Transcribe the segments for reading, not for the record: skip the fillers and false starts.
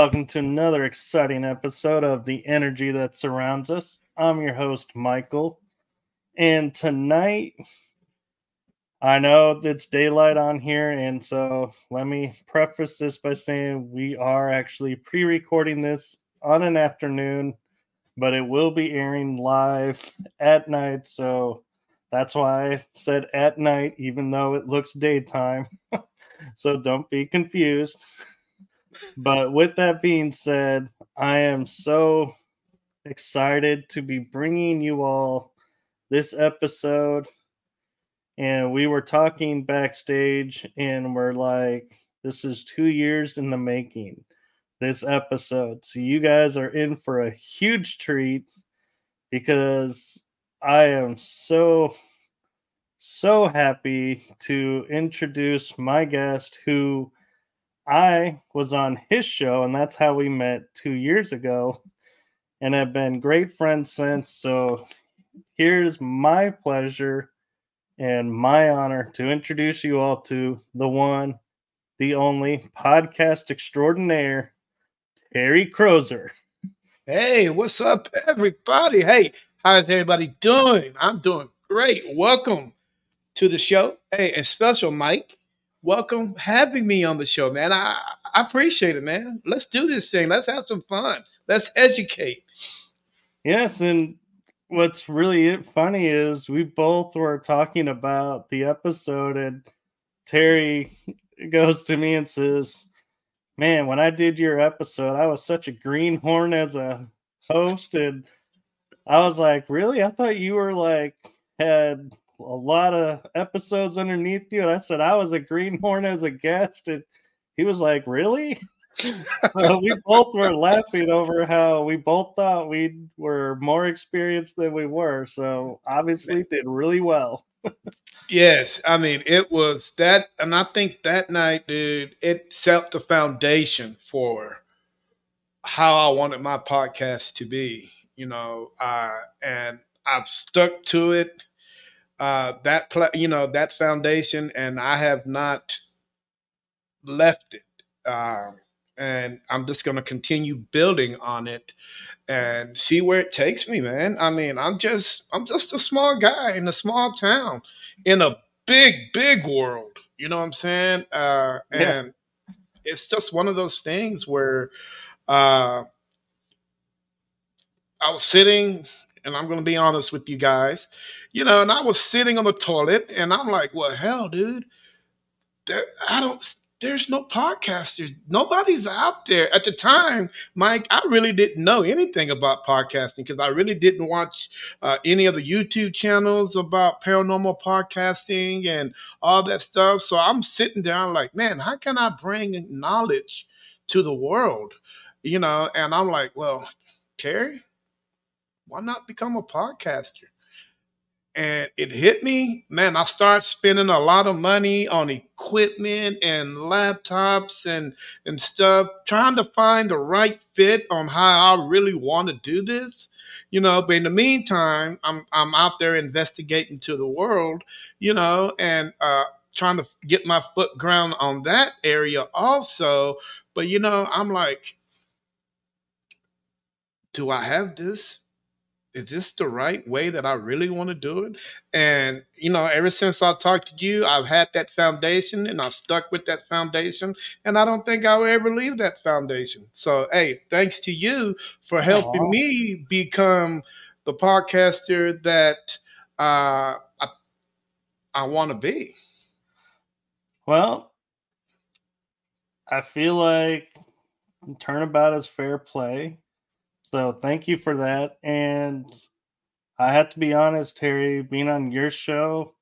welcome to another exciting episode of The Energy That Surrounds Us. I'm your host, Michael, and tonight, I know it's daylight on here, and so let me preface this by saying we are actually pre-recording this on an afternoon, but it will be airing live at night, so that's why I said at night, even though it looks daytime, so don't be confused. But with that being said, I am so excited to be bringing you all this episode. And we were talking backstage, and we're like, this is 2 years in the making, this episode. So you guys are in for a huge treat because I am so happy to introduce my guest who I was on his show, and that's how we met 2 years ago and have been great friends since. So here's my pleasure and my honor to introduce you all to the one, the only podcast extraordinaire, Terry Crozier. Hey, what's up, everybody? Hey, how's everybody doing? I'm doing great. Welcome to the show. Hey, and special Mike, welcome having me on the show, man. I appreciate it, man. Let's do this thing. Let's have some fun. Let's educate. Yes, and what's really funny is we both were talking about the episode, and Terry goes to me and says, man, when I did your episode, I was such a greenhorn as a host. And I was like, really? I thought you were like, had a lot of episodes underneath you. And I said, I was a greenhorn as a guest. And he was like, really? So we both were laughing over how we both thought we were more experienced than we were. So obviously did really well. Yes, I mean, it was that, and I think that night, dude, it set the foundation for how I wanted my podcast to be, and I've stuck to it. That foundation, and I have not left it. And I'm just going to continue building on it and see where it takes me, man. I mean, I'm just a small guy in a small town in a big world. You know what I'm saying? And it's just one of those things where I was sitting, and I'm going to be honest with you guys, and I was sitting on the toilet, and I'm like, well, hell, dude, there's no podcasters. Nobody's out there. At the time, Mike, I really didn't know anything about podcasting because I really didn't watch any of the YouTube channels about paranormal podcasting and all that stuff. So I'm sitting there, I'm like, man, how can I bring knowledge to the world? And I'm like, well, Terry, why not become a podcaster? And it hit me, man. I started spending a lot of money on equipment and laptops and stuff, trying to find the right fit on how I really want to do this. But in the meantime, I'm out there investigating to the world, and trying to get my foot ground on that area also. But I'm like, do I have this? Is this the right way that I really want to do it? And, ever since I talked to you, I've had that foundation and I've stuck with that foundation. And I don't think I will ever leave that foundation. So, hey, thanks to you for helping me become the podcaster that I want to be. Well, I feel like turnabout is fair play. So thank you for that. And I have to be honest, Terry, being on your show,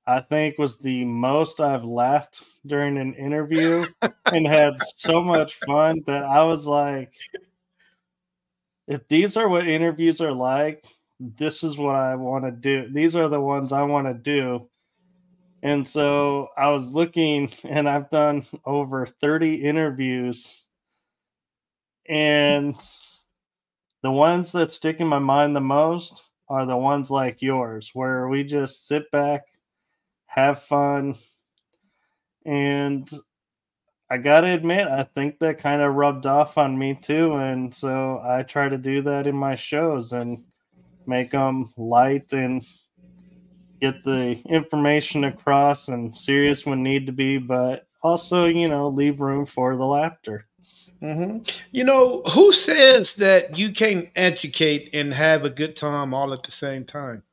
I think was the most I've laughed during an interview and had so much fun that I was like, if these are what interviews are like, this is what I want to do. These are the ones I want to do. And so I was looking, and I've done over 30 interviews, and the ones that stick in my mind the most are the ones like yours, where we just sit back, have fun. And I gotta admit, I think that kind of rubbed off on me too, and so I try to do that in my shows and make them light and get the information across and serious when need to be, but also, leave room for the laughter. You know, who says that you can't educate and have a good time all at the same time?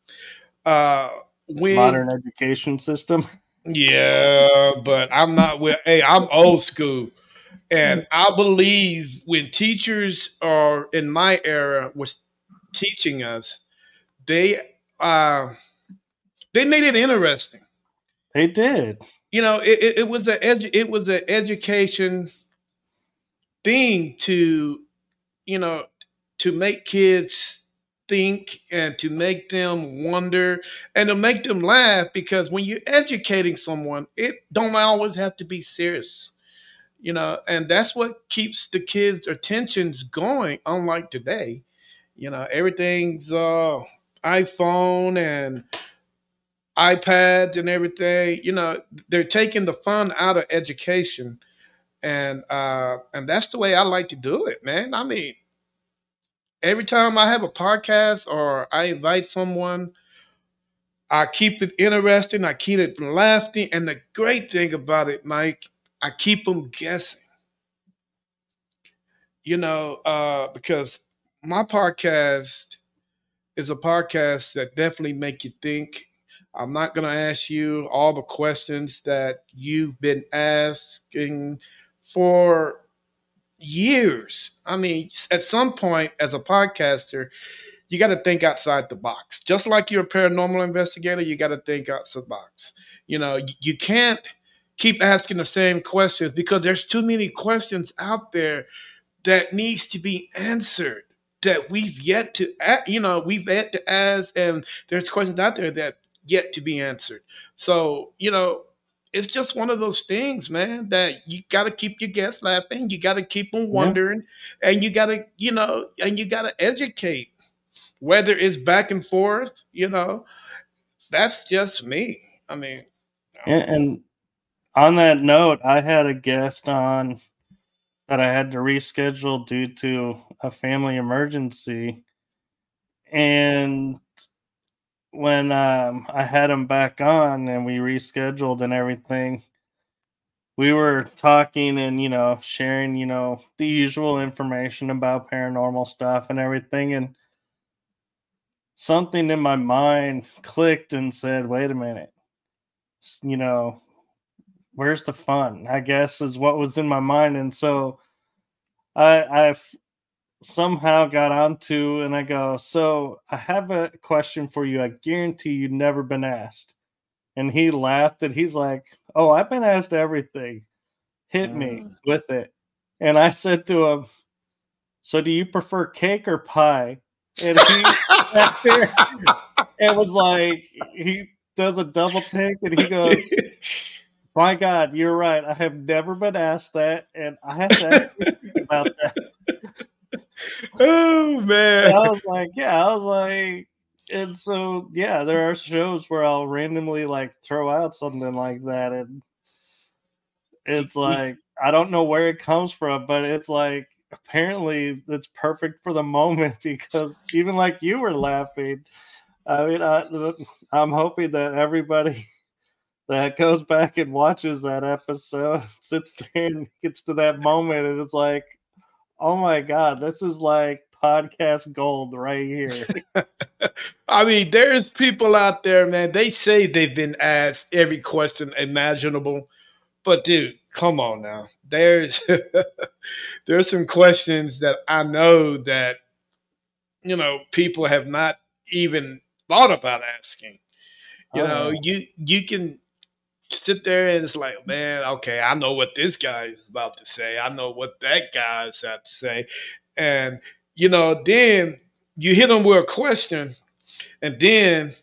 Uh, when Modern education system. Yeah, but I'm not with. Hey, I'm old school, and I believe when teachers are in my era was teaching us, they uh they made it interesting. They did. You know, it was it was an education thing to, you know, to make kids think and to make them wonder and to make them laugh, because when you're educating someone, it don't always have to be serious, you know, and that's what keeps the kids' attentions going, unlike today. You know, everything's iPhone and iPads and everything. You know, they're taking the fun out of education, and that's the way I like to do it, man. I mean, every time I have a podcast or I invite someone, I keep it interesting. I keep it laughing. And the great thing about it, Mike, I keep them guessing, because my podcast is a podcast that definitely make you think. I'm not going to ask you all the questions that you've been asking for years. I mean, at some point as a podcaster, you got to think outside the box. Just like you're a paranormal investigator, you got to think outside the box. You know, you can't keep asking the same questions because there's too many questions out there that needs to be answered that we've yet to ask, and there's questions out there that yet to be answered. So, it's just one of those things, man, that you got to keep your guests laughing, you got to keep them Yeah. wondering, and you got to, and you got to educate, whether it's back and forth, that's just me. I mean, And on that note, I had a guest on that I had to reschedule due to a family emergency. And when I had him back on and we rescheduled and everything, we were talking and, sharing, the usual information about paranormal stuff and everything. And something in my mind clicked and said, wait a minute, you know, where's the fun? I guess is what was in my mind. And so I've somehow got onto and I go, so I have a question for you. I guarantee you've never been asked. And he laughed and he's like, oh, I've been asked everything. Hit me with it. And I said to him, so do you prefer cake or pie? And he sat there and was like, he does a double take and he goes, my God, you're right. I have never been asked that. And I have to actually think about that. Oh man. And I was like, and so yeah, there are shows where I'll randomly like throw out something like that, and it's like I don't know where it comes from, but it's like apparently it's perfect for the moment because even like you were laughing. I mean, I'm hoping that everybody that goes back and watches that episode sits there and gets to that moment, and it's like, oh my God, this is like podcast gold right here. I mean, there's people out there, man. They say they've been asked every question imaginable, but dude, come on now. There's some questions that I know that people have not even thought about asking. You can sit there and it's like, man, okay, I know what this guy is about to say. I know what that guy's had to say. And, then you hit them with a question, and then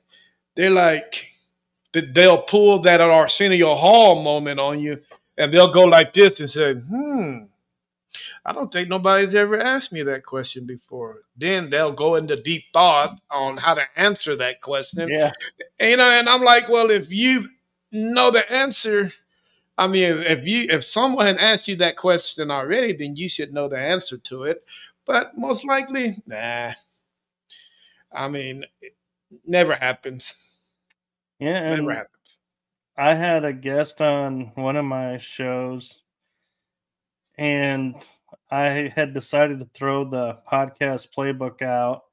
they're like, they'll pull that Arsenio Hall moment on you, and they'll go like this and say, I don't think nobody's ever asked me that question before. Then they'll go into deep thought on how to answer that question. Yeah. And I'm like, well, if you know the answer, I mean, if someone had asked you that question already, then you should know the answer to it. But most likely, nah. I mean, it never happens. Yeah, Never and happens. I had a guest on one of my shows, and I had decided to throw the podcast playbook out,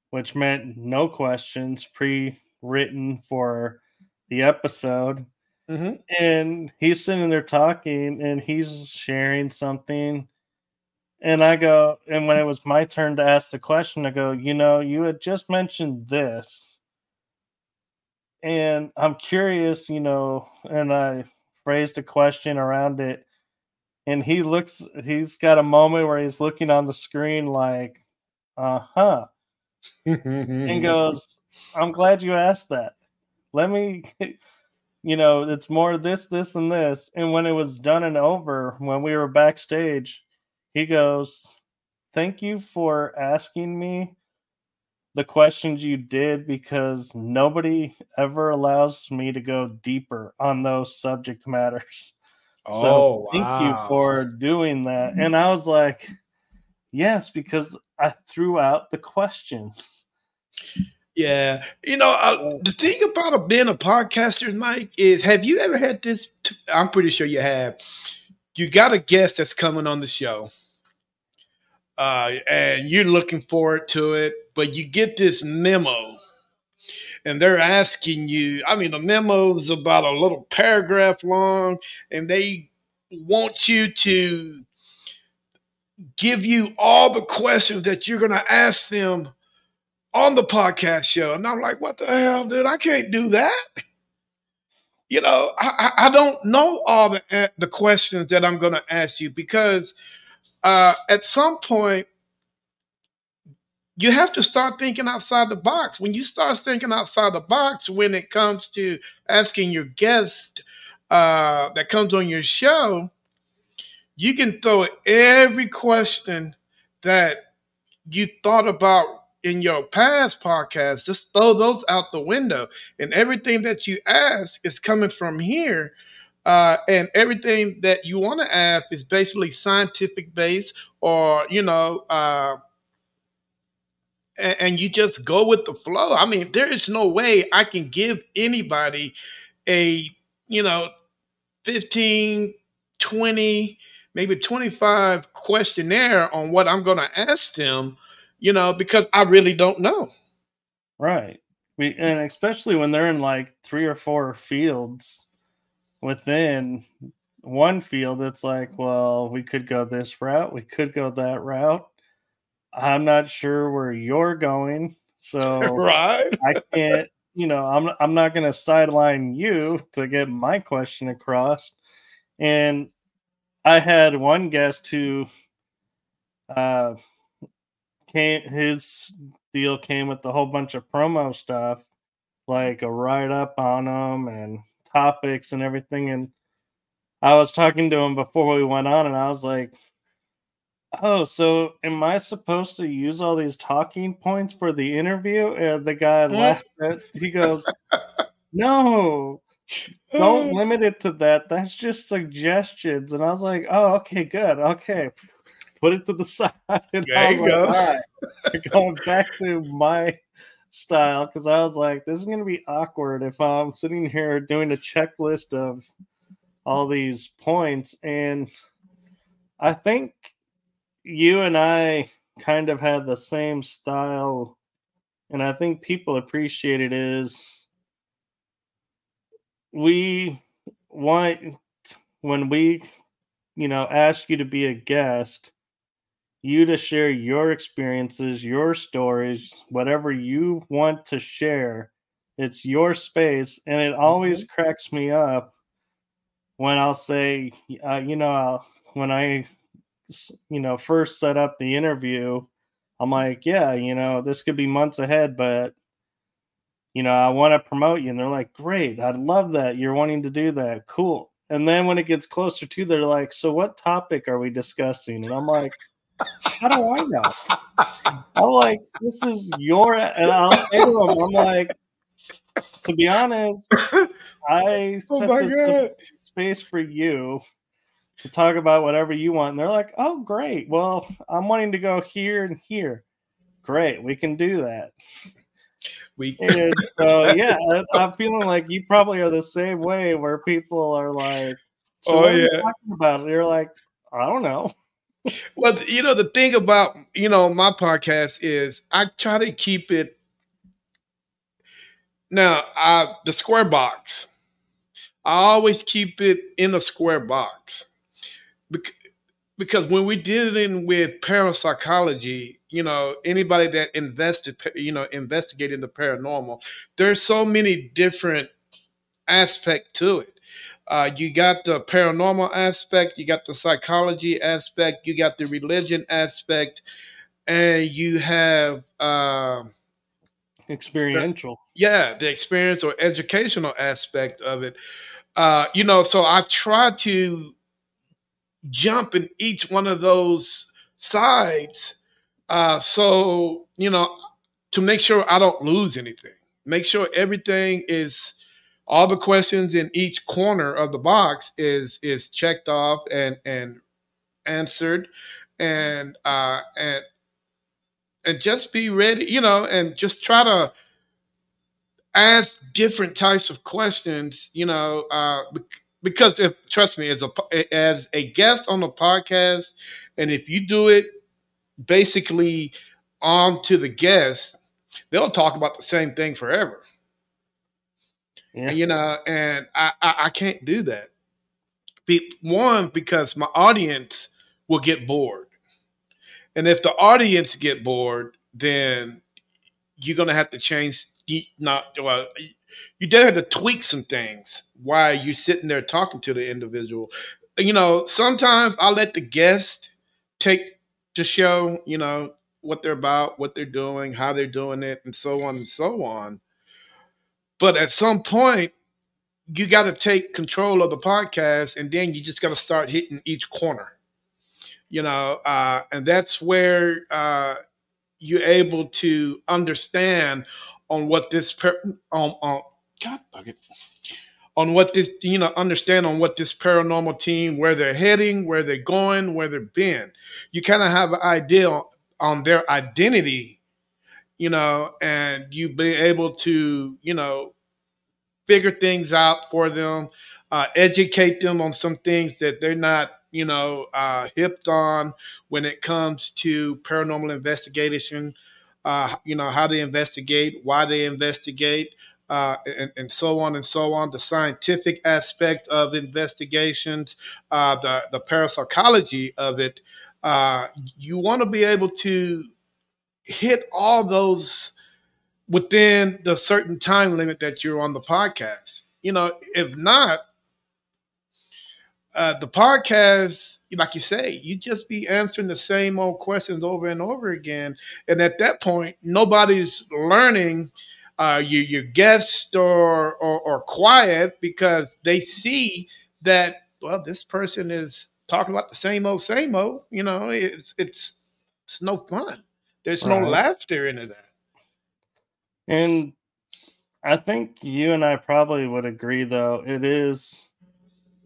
which meant no questions pre-written for the episode. Hmm. And he's sitting there talking, and he's sharing something. And I go, and when it was my turn to ask the question, I go, you had just mentioned this, and I'm curious, and I phrased a question around it. And he's got a moment where he's looking on the screen like, uh-huh, and goes, I'm glad you asked that. Let me, it's more this, and this. And when it was done and over, when we were backstage, he goes, thank you for asking me the questions you did, because nobody ever allows me to go deeper on those subject matters. So Oh, thank you wow. for doing that. And I was like, yes, because I threw out the questions. Yeah. Uh, The thing about being a podcaster, Mike, is have you ever had this? I'm pretty sure you have. You got a guest that's coming on the show, and you're looking forward to it, but you get this memo, and they're asking you. I mean, the memo is about a little paragraph long, and they want you to give you all the questions that you're going to ask them on the podcast show. And I'm like, what the hell, dude? I can't do that. I don't know all the questions that I'm going to ask you because at some point you have to start thinking outside the box. When you start thinking outside the box, when it comes to asking your guest that comes on your show, you can throw every question that you thought about in your past podcast, just throw those out the window. And everything that you ask is coming from here. And everything that you want to ask is basically scientific based or, and you just go with the flow. I mean, there is no way I can give anybody a, you know, 15, 20, maybe 25 questionnaire on what I'm going to ask them, because I really don't know. right. And especially when they're in like three or four fields within one field, it's like, well, we could go this route, we could go that route. I'm not sure where you're going, so Right? I can't. I'm not going to sideline you to get my question across. And I had one guest who uh, his deal came with a whole bunch of promo stuff, like a write up on them and topics and everything. And I was talking to him before we went on, and I was like, "Oh, so am I supposed to use all these talking points for the interview?" And the guy laughed at. He goes, "No, don't limit it to that. That's just suggestions." And I was like, "Oh, okay, good. Okay, put it to the side." And I There was you like, go. "All right, going back to my style," because I was like, "This is going to be awkward if I'm sitting here doing a checklist of all these points." And I think you and I kind of had the same style, and I think people appreciate it. Is we want when we ask you to be a guest, you to share your experiences, your stories, whatever you want to share. It's your space, and it always Mhm. cracks me up when I'll say, when I, first set up the interview, I'm like, yeah, this could be months ahead, but I want to promote you. And they're like, great, I'd love that. You're wanting to do that. Cool. And then when it gets closer to, they're like, so what topic are we discussing? And I'm like, how do I know? I'm like, this is and I'll say to them, I'm like, to be honest, I Oh set my this up God. space for you to talk about whatever you want. And they're like, oh, great. Well, I'm wanting to go here and here. Great. We can do that. We And so, yeah, I'm feeling like you probably are the same way where people are like, so Oh what are we yeah. talking about? And you're like, I don't know. Well, the thing about, my podcast is I try to keep it now, the square box. I always keep it in a square box. Because when we're dealing with parapsychology, anybody that investigating the paranormal, there's so many different aspects to it. You got the paranormal aspect, you got the psychology aspect, you got the religion aspect, and you have Experiential. the experience or educational aspect of it. So I try to jump in each one of those sides, so to make sure I don't lose anything, make sure everything is, all the questions in each corner of the box is checked off and answered, and and just be ready, and just try to ask different types of questions, because, if trust me, as a guest on the podcast, and if you do it basically on to the guest, they'll talk about the same thing forever. Yeah. And I can't do that. One, because my audience will get bored, and if the audience get bored, then you're gonna have to change. Not well, you did have to tweak some things while you're sitting there talking to the individual. Sometimes I let the guest take the show. What they're about, what they're doing, how they're doing it, and so on and so on. But at some point, you got to take control of the podcast, and then you just got to start hitting each corner. And that's where you're able to understand on what this on God bucket, on what this understand on what this paranormal team, where they're heading, where they're going, where they've been. You kind of have an idea on their identity, and you be able to figure things out for them, educate them on some things that they're not, hipped on when it comes to paranormal investigation. How they investigate, why they investigate, and so on and so on. The scientific aspect of investigations, the parapsychology of it. You want to be able to hit all those within the certain time limit that you're on the podcast. If not, the podcast, like you say, you just be answering the same old questions over and over again. And at that point, nobody's learning. Your guest or quiet because they see that, well, this person is talking about the same old. It's no fun. There's no Right. laughter into that. And I think you and I probably would agree, though,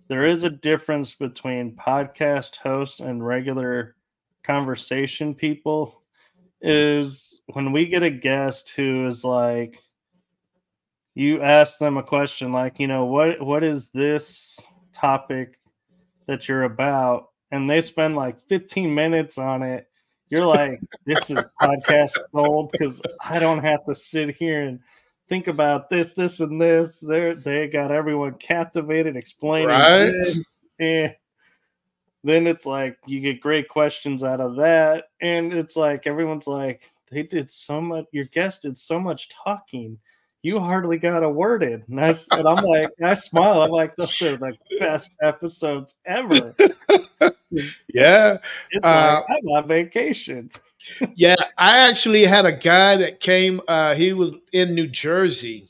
there is a difference between podcast hosts and regular conversation people. Is when we get a guest who is like, you ask them a question like, what is this topic that you're about? And they spend like 15 minutes on it. You're like, this is podcast gold because I don't have to sit here and think about this, and this. They got everyone captivated explaining Right? this. And then it's like you get great questions out of that. And it's like everyone's like, they did so much, your guest did so much talking. You hardly got a word in. And I'm like, I smile. I'm like, those are the best episodes ever. Yeah. It's like I'm on vacation. Yeah, I actually had a guy that came. He was in New Jersey,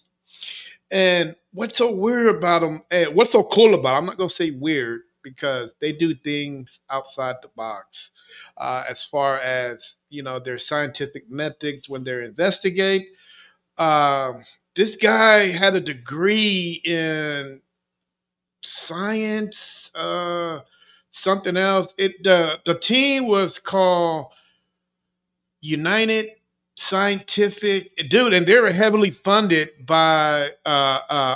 and what's so weird about him? And what's so cool about him? I'm not gonna say weird because they do things outside the box, as far as their scientific methods when they investigate. Um this guy had a degree in science, something else. The team was called United Scientific, dude, and they were heavily funded by I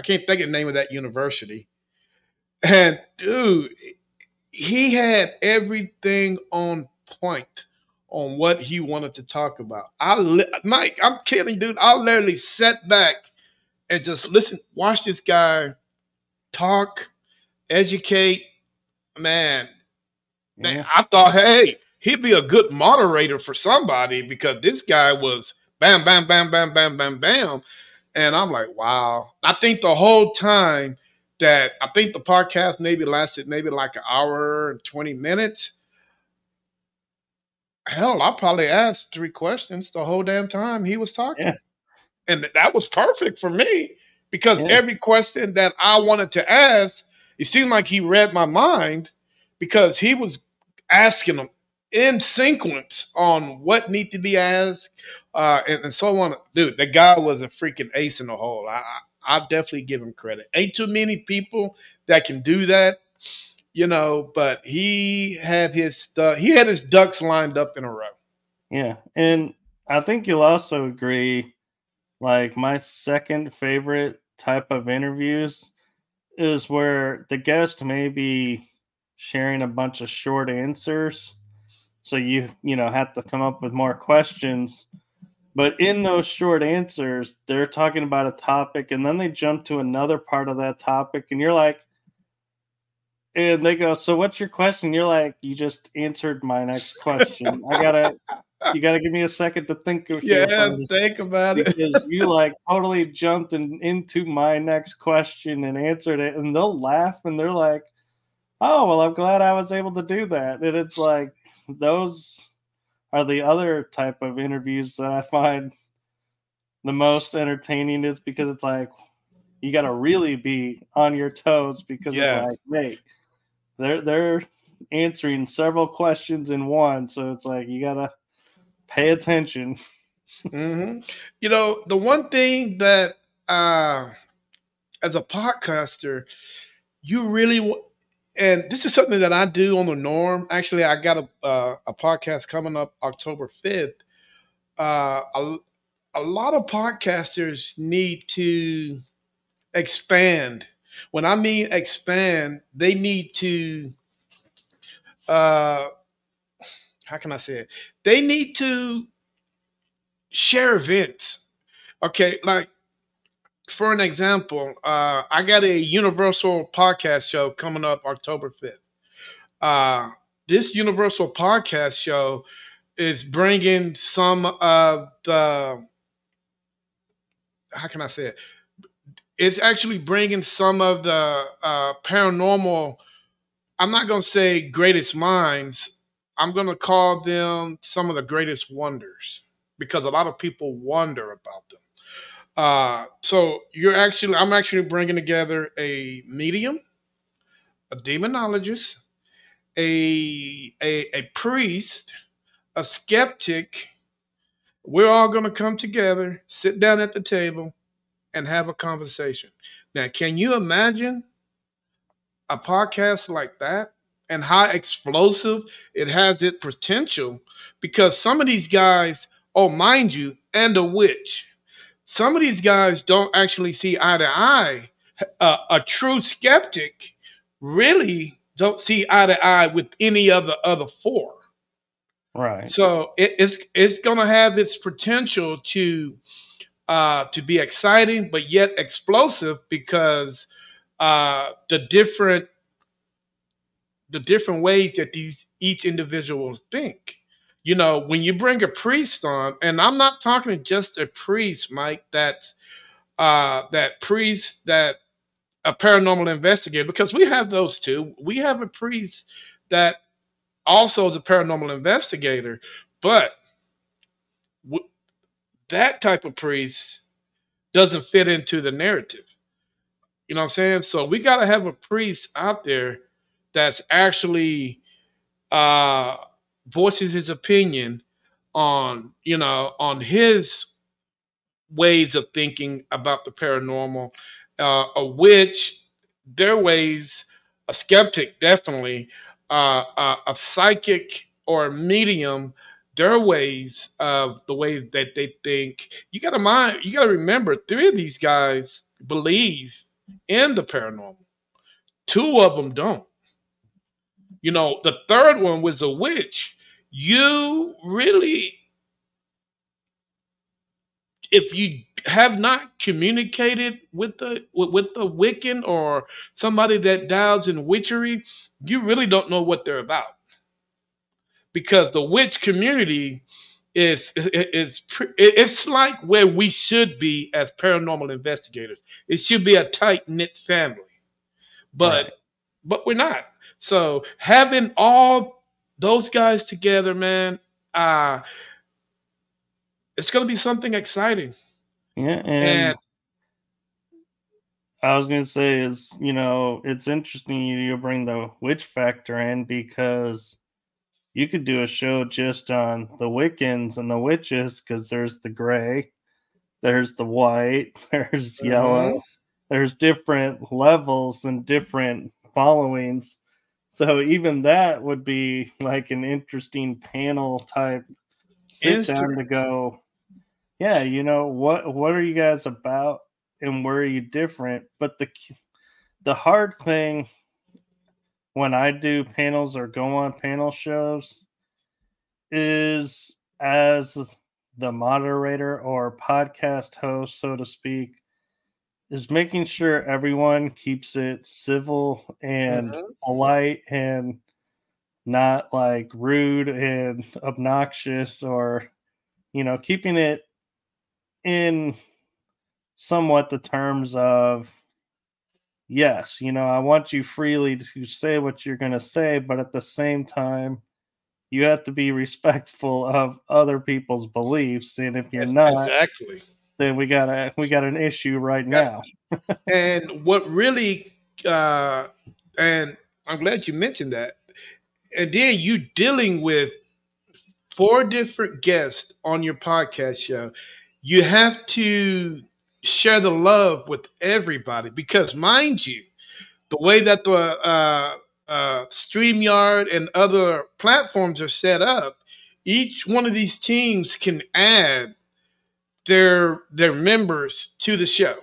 can't think of the name of that university. And dude, he had everything on point on what he wanted to talk about. Mike, I'm kidding, dude. I literally sat back and just listen, watch this guy talk, educate. Man, I thought, hey, he'd be a good moderator for somebody because this guy was bam, bam, bam, bam, bam, bam, bam. And I'm like, wow. I think the whole time I think the podcast lasted like an hour and 20 minutes. Hell, I probably asked 3 questions the whole damn time he was talking. Yeah. And that was perfect for me because every question that I wanted to ask, it seemed like he read my mind because he was asking them in sequence on what need to be asked and so on. Dude, the guy was a freaking ace in the hole. I'll definitely give him credit. Ain't too many people that can do that, but he had his ducks lined up in a row. Yeah, and I think you'll also agree, like, my second favorite type of interviews is where the guest may be sharing a bunch of short answers, so you have to come up with more questions. But in those short answers, they're talking about a topic, and then they jump to another part of that topic, and you're like, and they go, "So what's your question?" You're like, "You just answered my next question. You gotta give me a second to think of think about it because you like totally jumped into my next question and answered it." And they'll laugh and they're like, "Oh, well, I'm glad I was able to do that." And it's like those are the other type of interviews that I find the most entertaining, is because it's like you got to really be on your toes because it's like, wait, they're answering several questions in one, so it's like you got to pay attention. Mm-hmm. The one thing that as a podcaster, you really and this is something that I do on the norm. Actually, I got a podcast coming up October 5th. A lot of podcasters need to expand. When I mean expand, they need to, how can I say it? They need to share events. Okay, like for an example, I got a Universal podcast show coming up October 5th. This Universal podcast show is bringing some of the, how can I say it? It's actually bringing some of the paranormal, I'm not going to say greatest minds. I'm going to call them some of the greatest wonders because a lot of people wonder about them. So I'm actually bringing together a medium, a demonologist, a priest, a skeptic. We're all going to come together, sit down at the table, and have a conversation. Now, can you imagine a podcast like that and how explosive it has its potential? Because some of these guys, oh, mind you, and a witch, some of these guys don't actually see eye to eye. A true skeptic really don't see eye to eye with any of the other 4. Right. So it's going to have its potential to be exciting, but yet explosive because the different ways that each individual think. When you bring a priest on, and I'm not talking just a priest, Mike, that priest that a paranormal investigator, because we have those too. We have a priest that also is a paranormal investigator, but that type of priest doesn't fit into the narrative. You know what I'm saying? So we got to have a priest out there that's actually voices his opinion on his ways of thinking about the paranormal, a witch, their ways, a skeptic, definitely, a psychic or a medium, their ways of the way that they think. You got to remember, three of these guys believe in the paranormal. Two of them don't. The third one was a witch. You really, if you have not communicated with the Wiccan or somebody that dabbles in witchery, you really don't know what they're about, because the witch community it's like where we should be as paranormal investigators. It should be a tight knit family, but Right. but we're not. So having all those guys together, man, uh, it's going to be something exciting. Yeah, And and I was gonna say is, it's interesting you bring the witch factor in, because you could do a show just on the Wiccans and the witches, because there's the gray, there's the white, there's mhm, yellow, there's different levels and different followings. So even that would be like an interesting panel type sit down to go, yeah, what are you guys about and where are you different? But the hard thing when I do panels or go on panel shows is, as the moderator or podcast host, so to speak, is making sure everyone keeps it civil and mhm. polite and not like rude and obnoxious, or keeping it in somewhat the terms of, yes, I want you freely to say what you're going to say, but at the same time you have to be respectful of other people's beliefs, and if you're not, Exactly. then we got an issue right Yeah. now. And what really, uh, and I'm glad you mentioned that. And then you dealing with four different guests on your podcast show. You have to share the love with everybody, because, mind you, the way that the StreamYard and other platforms are set up, each one of these teams can add their members to the show.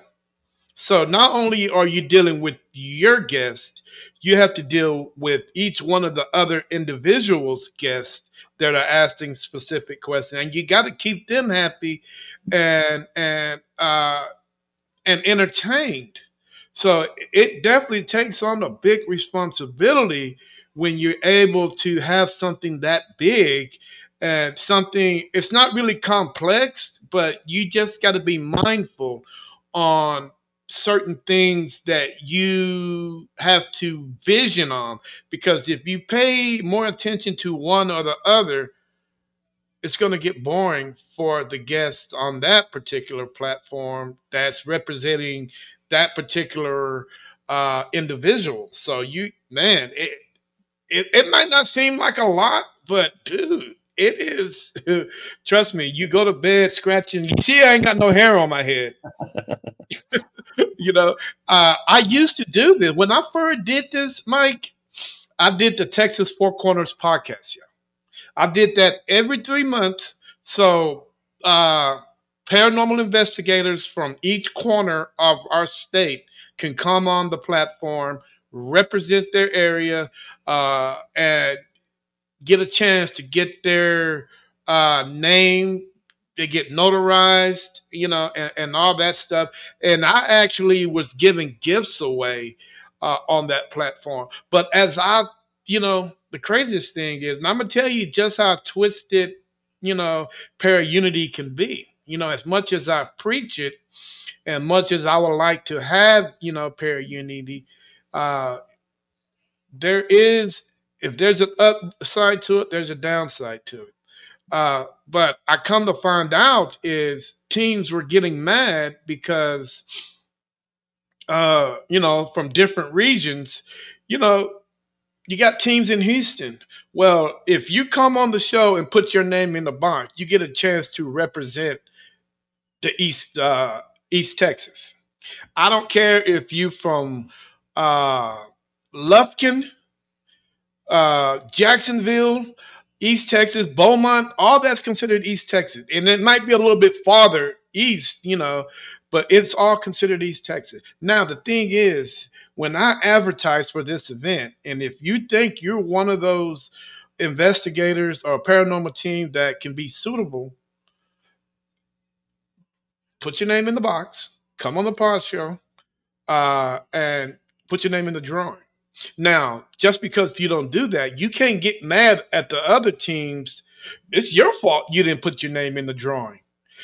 So not only are you dealing with your guest, you have to deal with each one of the other individuals' guests that are asking specific questions, and you got to keep them happy and and entertained. So it definitely takes on a big responsibility when you're able to have something that big, and something, it's not really complex, but you just got to be mindful on certain things that you have to vision on, because if you pay more attention to one or the other, it's going to get boring for the guest on that particular platform that's representing that particular individual. So man, it might not seem like a lot, but dude, it is. Trust me, you go to bed scratching. You see, I ain't got no hair on my head. you know, I used to do this when I first did this, Mike. I did the Texas Four Corners podcast show. I did that every 3 months. So paranormal investigators from each corner of our state can come on the platform, represent their area, and get a chance to get their name. They get notarized, and all that stuff. And I actually was giving gifts away on that platform. But the craziest thing is, and I'm gonna tell you just how twisted, para unity can be. As much as I preach it, and much as I would like to have, para unity, uh, there is, if there's an upside to it, there's a downside to it. But I come to find out is teams were getting mad because, from different regions, you know, you got teams in Houston. Well, if you come on the show and put your name in the box, you get a chance to represent the East Texas. I don't care if you from Lufkin, Jacksonville, East Texas, Beaumont, all that's considered East Texas. And it might be a little bit farther east, but it's all considered East Texas. Now, the thing is, when I advertise for this event, and if you think you're one of those investigators or paranormal team that can be suitable, put your name in the box, come on the pod show, and put your name in the drawing. Now, just because you don't do that, you can't get mad at the other teams. It's your fault you didn't put your name in the drawing.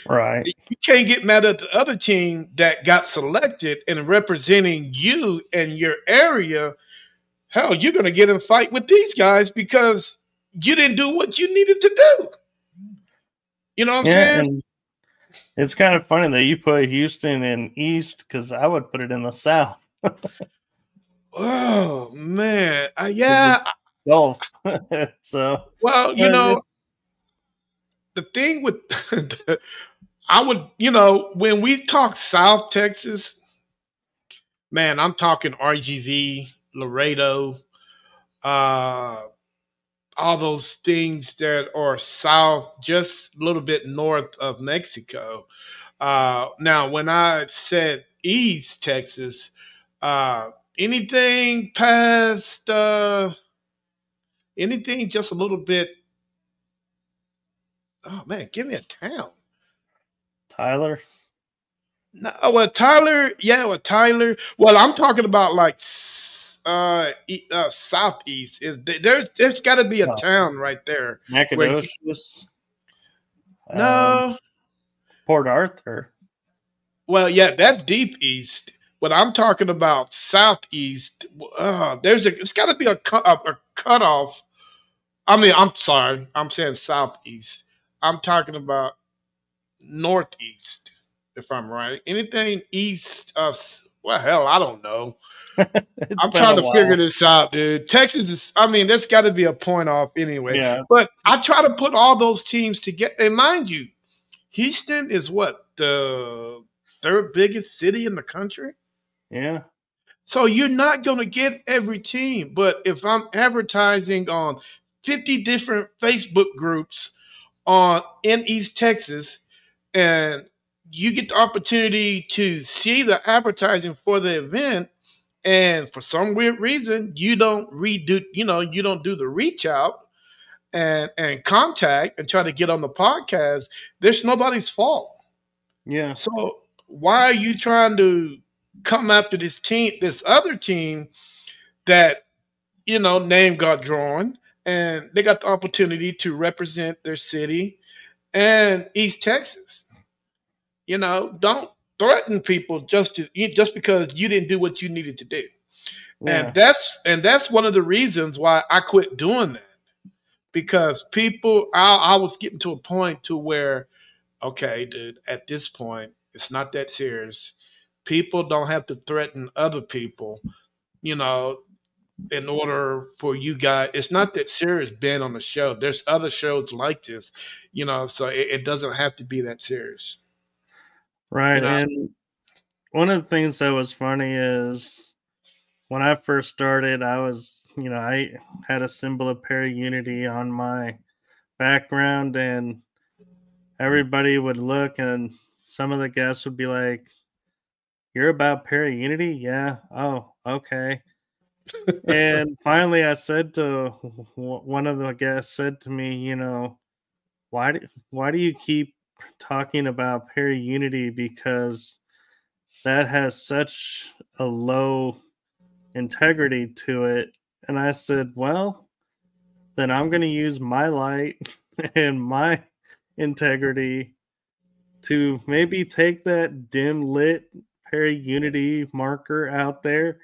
Right. You can't get mad at the other team that got selected and representing you and your area. Hell, you're going to get in a fight with these guys because you didn't do what you needed to do. You know what I'm saying? And it's kind of funny that you put Houston in East because I would put it in the South. Oh man, yeah. Golf. So well, the thing with I would, when we talk South Texas, man, I'm talking RGV, Laredo, all those things that are south, just a little bit north of Mexico. Now, when I said East Texas, anything past anything just a little bit. Oh man, give me a town. Tyler. No, well, Tyler. Yeah, well, Tyler. Well, I'm talking about like southeast. There's got to be a town right there. Nacogdoches. No. Port Arthur. Well, yeah, that's deep east. But I'm talking about southeast. It's got to be a cutoff. I mean, I'm sorry, I'm saying southeast. I'm talking about northeast, if I'm right. Anything east of, well, hell, I don't know. I'm trying to figure this out, dude. Texas is, there's got to be a point off anyway. Yeah. But I try to put all those teams together. And mind you, Houston is what? The third biggest city in the country? Yeah. So you're not going to get every team. But if I'm advertising on 50 different Facebook groups in East Texas, and you get the opportunity to see the advertising for the event, and for some weird reason you don't do the reach out and contact and try to get on the podcast, there's nobody's fault. Yeah. So why are you trying to come after this other team that name got drawn and they got the opportunity to represent their city and East Texas? Don't threaten people just because you didn't do what you needed to do. Yeah. And that's one of the reasons why I quit doing that. Because I was getting to a point to where, okay, dude, at this point, it's not that serious. People don't have to threaten other people, in order for you guys. It's not that serious being on the show. There's other shows like this, so it doesn't have to be that serious. Right. And one of the things that was funny is when I first started, I was, I had a symbol of para-unity on my background, and everybody would look, and some of the guests would be like, "You're about para-unity?" "Yeah." "Oh, okay." And finally I said to one of the guests said to me, why do you keep talking about para-unity, because that has such a low integrity to it? And I said, well, then I'm going to use my light and my integrity to maybe take that dim lit para-unity marker out there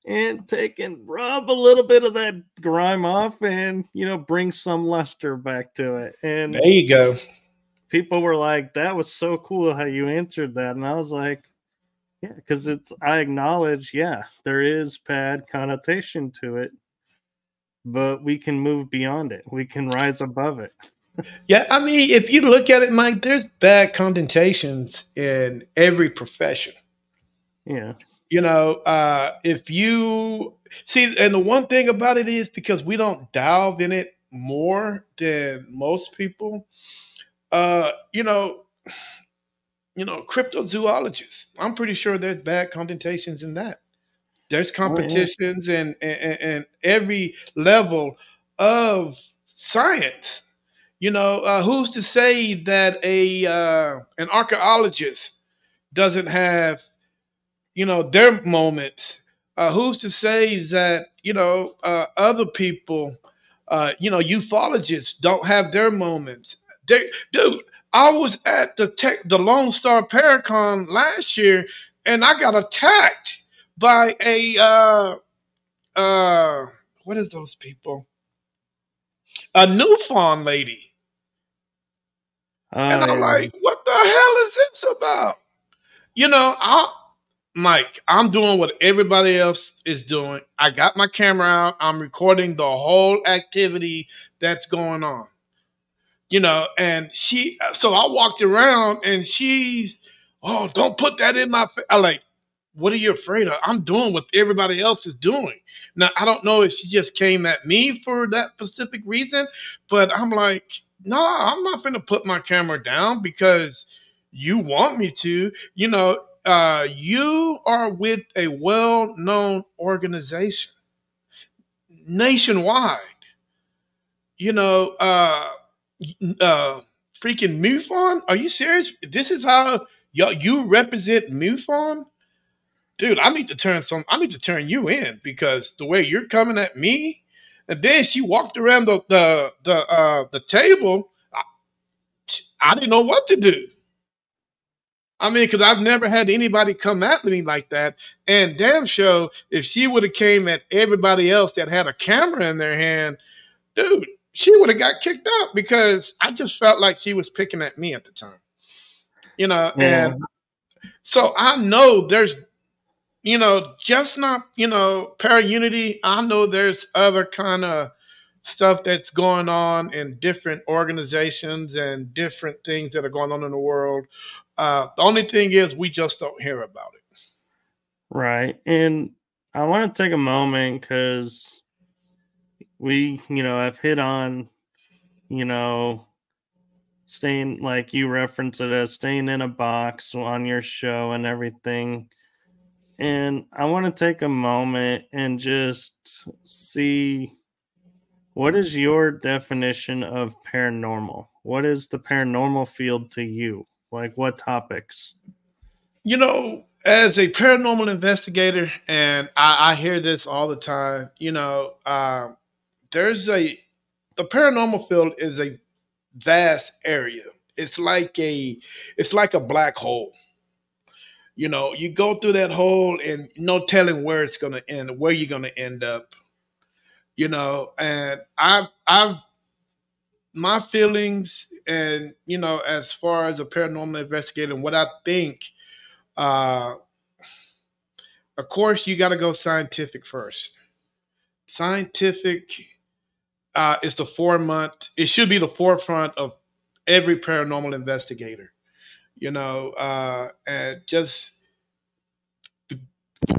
and take and rub a little bit of that grime off and, bring some luster back to it. And there you go. People were like, that was so cool how you answered that. And I was like, yeah, because I acknowledge, there is bad connotation to it, but we can move beyond it. We can rise above it. Yeah, I mean, if you look at it, Mike, there's bad connotations in every profession. Yeah. If you see, and the one thing about it is because we don't delve in it more than most people, uh, you know, cryptozoologists. I'm pretty sure there's bad connotations in that. There's Oh yeah. competitions and every level of science. Who's to say that a an archaeologist doesn't have their moments? Who's to say that other people, ufologists don't have their moments? Dude, I was at the Lone Star Paracon last year, and I got attacked by a uh, what is those people? A Newfound lady, and Oh I'm yeah. like, what the hell is this about? I Mike, I'm doing what everybody else is doing. I got my camera out. I'm recording the whole activity that's going on. And so I walked around and she's, oh, don't put that in my face. I like, what are you afraid of? I'm doing what everybody else is doing. Now, I don't know if she just came at me for that specific reason, but I'm like, no, I'm not going to put my camera down because you want me to. You are with a well known organization nationwide. You know, uh, freaking MUFON? Are you serious? This is how you represent MUFON? Dude, I need to turn you in because the way you're coming at me, and then she walked around the table. I didn't know what to do. I mean, because I've never had anybody come at me like that. And damn sure, if she would have came at everybody else that had a camera in their hand, dude, she would have got kicked out because I just felt like she was picking at me at the time. Yeah. And so I know there's just not, para unity. I know there's other kind of stuff that's going on in different organizations and different things that are going on in the world. The only thing is we just don't hear about it. Right. And I want to take a moment because we, have hit on, you know, staying, like you reference it as staying in a box on your show and everything. And I want to take a moment and just see, what is your definition of paranormal? What is the paranormal field to you? Like, what topics? As a paranormal investigator, and I hear this all the time, there's the paranormal field is a vast area. It's like a black hole. You go through that hole and no telling where it's gonna end, where you're gonna end up. And I've my feelings, and as far as a paranormal investigator, and what I think, uh, of course, you got to go scientific first. Scientific is the 4 month. It should be the forefront of every paranormal investigator.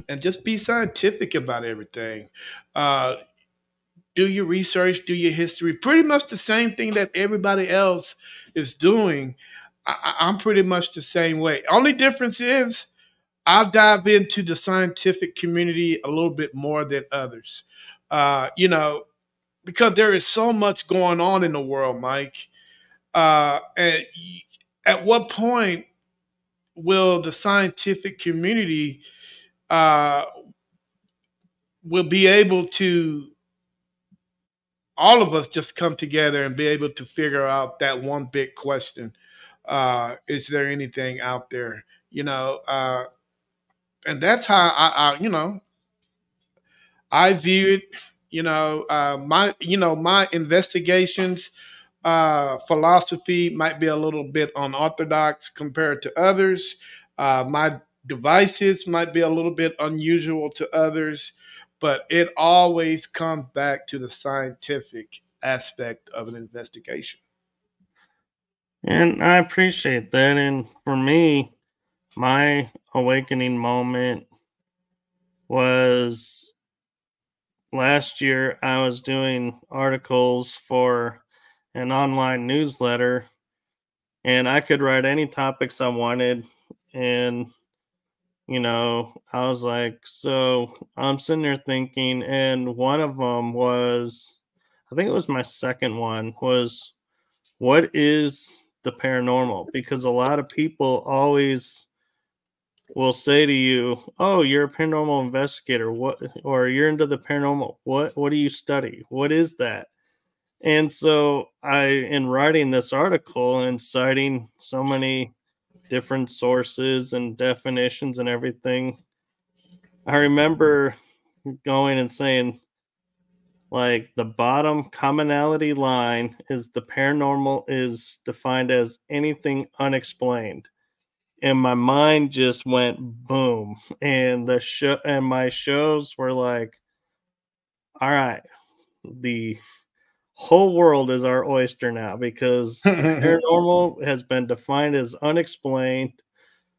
And just be scientific about everything. Uh, do your research, do your history. Pretty much the same thing that everybody else is doing. I'm pretty much the same way. Only difference is I dive into the scientific community a little bit more than others. Because there is so much going on in the world, Mike. And at what point will the scientific community uh, will be able to all of us just come together and be able to figure out that one big question: is there anything out there? And that's how I view it. My investigations philosophy might be a little bit unorthodox compared to others. My devices might be a little bit unusual to others, but it always comes back to the scientific aspect of an investigation. And I appreciate that. And for me, my awakening moment was last year. I was doing articles for an online newsletter, and I could write any topics I wanted. And, I was like, so I'm sitting there thinking, and one of them was, I think it was my second one, was what is the paranormal? Because a lot of people always will say to you, "Oh, you're a paranormal investigator. What or you're into the paranormal. What do you study? What is that?" And so in writing this article and citing so many different sources and definitions and everything, I remember going and saying, like, the bottom commonality line is the paranormal is defined as anything unexplained. And my mind just went boom. And my shows were like, all right, the whole world is our oyster now because paranormal has been defined as unexplained.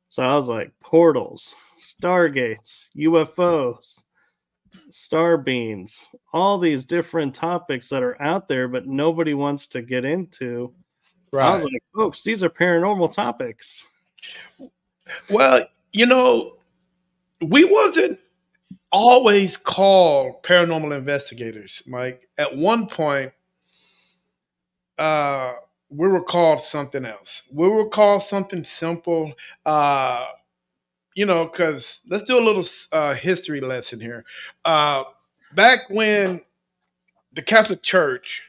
So I was like, portals, stargates, UFOs, star beams, all these different topics that are out there, but nobody wants to get into. I was Right. like, folks, these are paranormal topics. Well, we wasn't always called paranormal investigators, Mike. At one point, uh, we were called something else. We were called something simple. Because let's do a little history lesson here. Uh, Back when the Catholic Church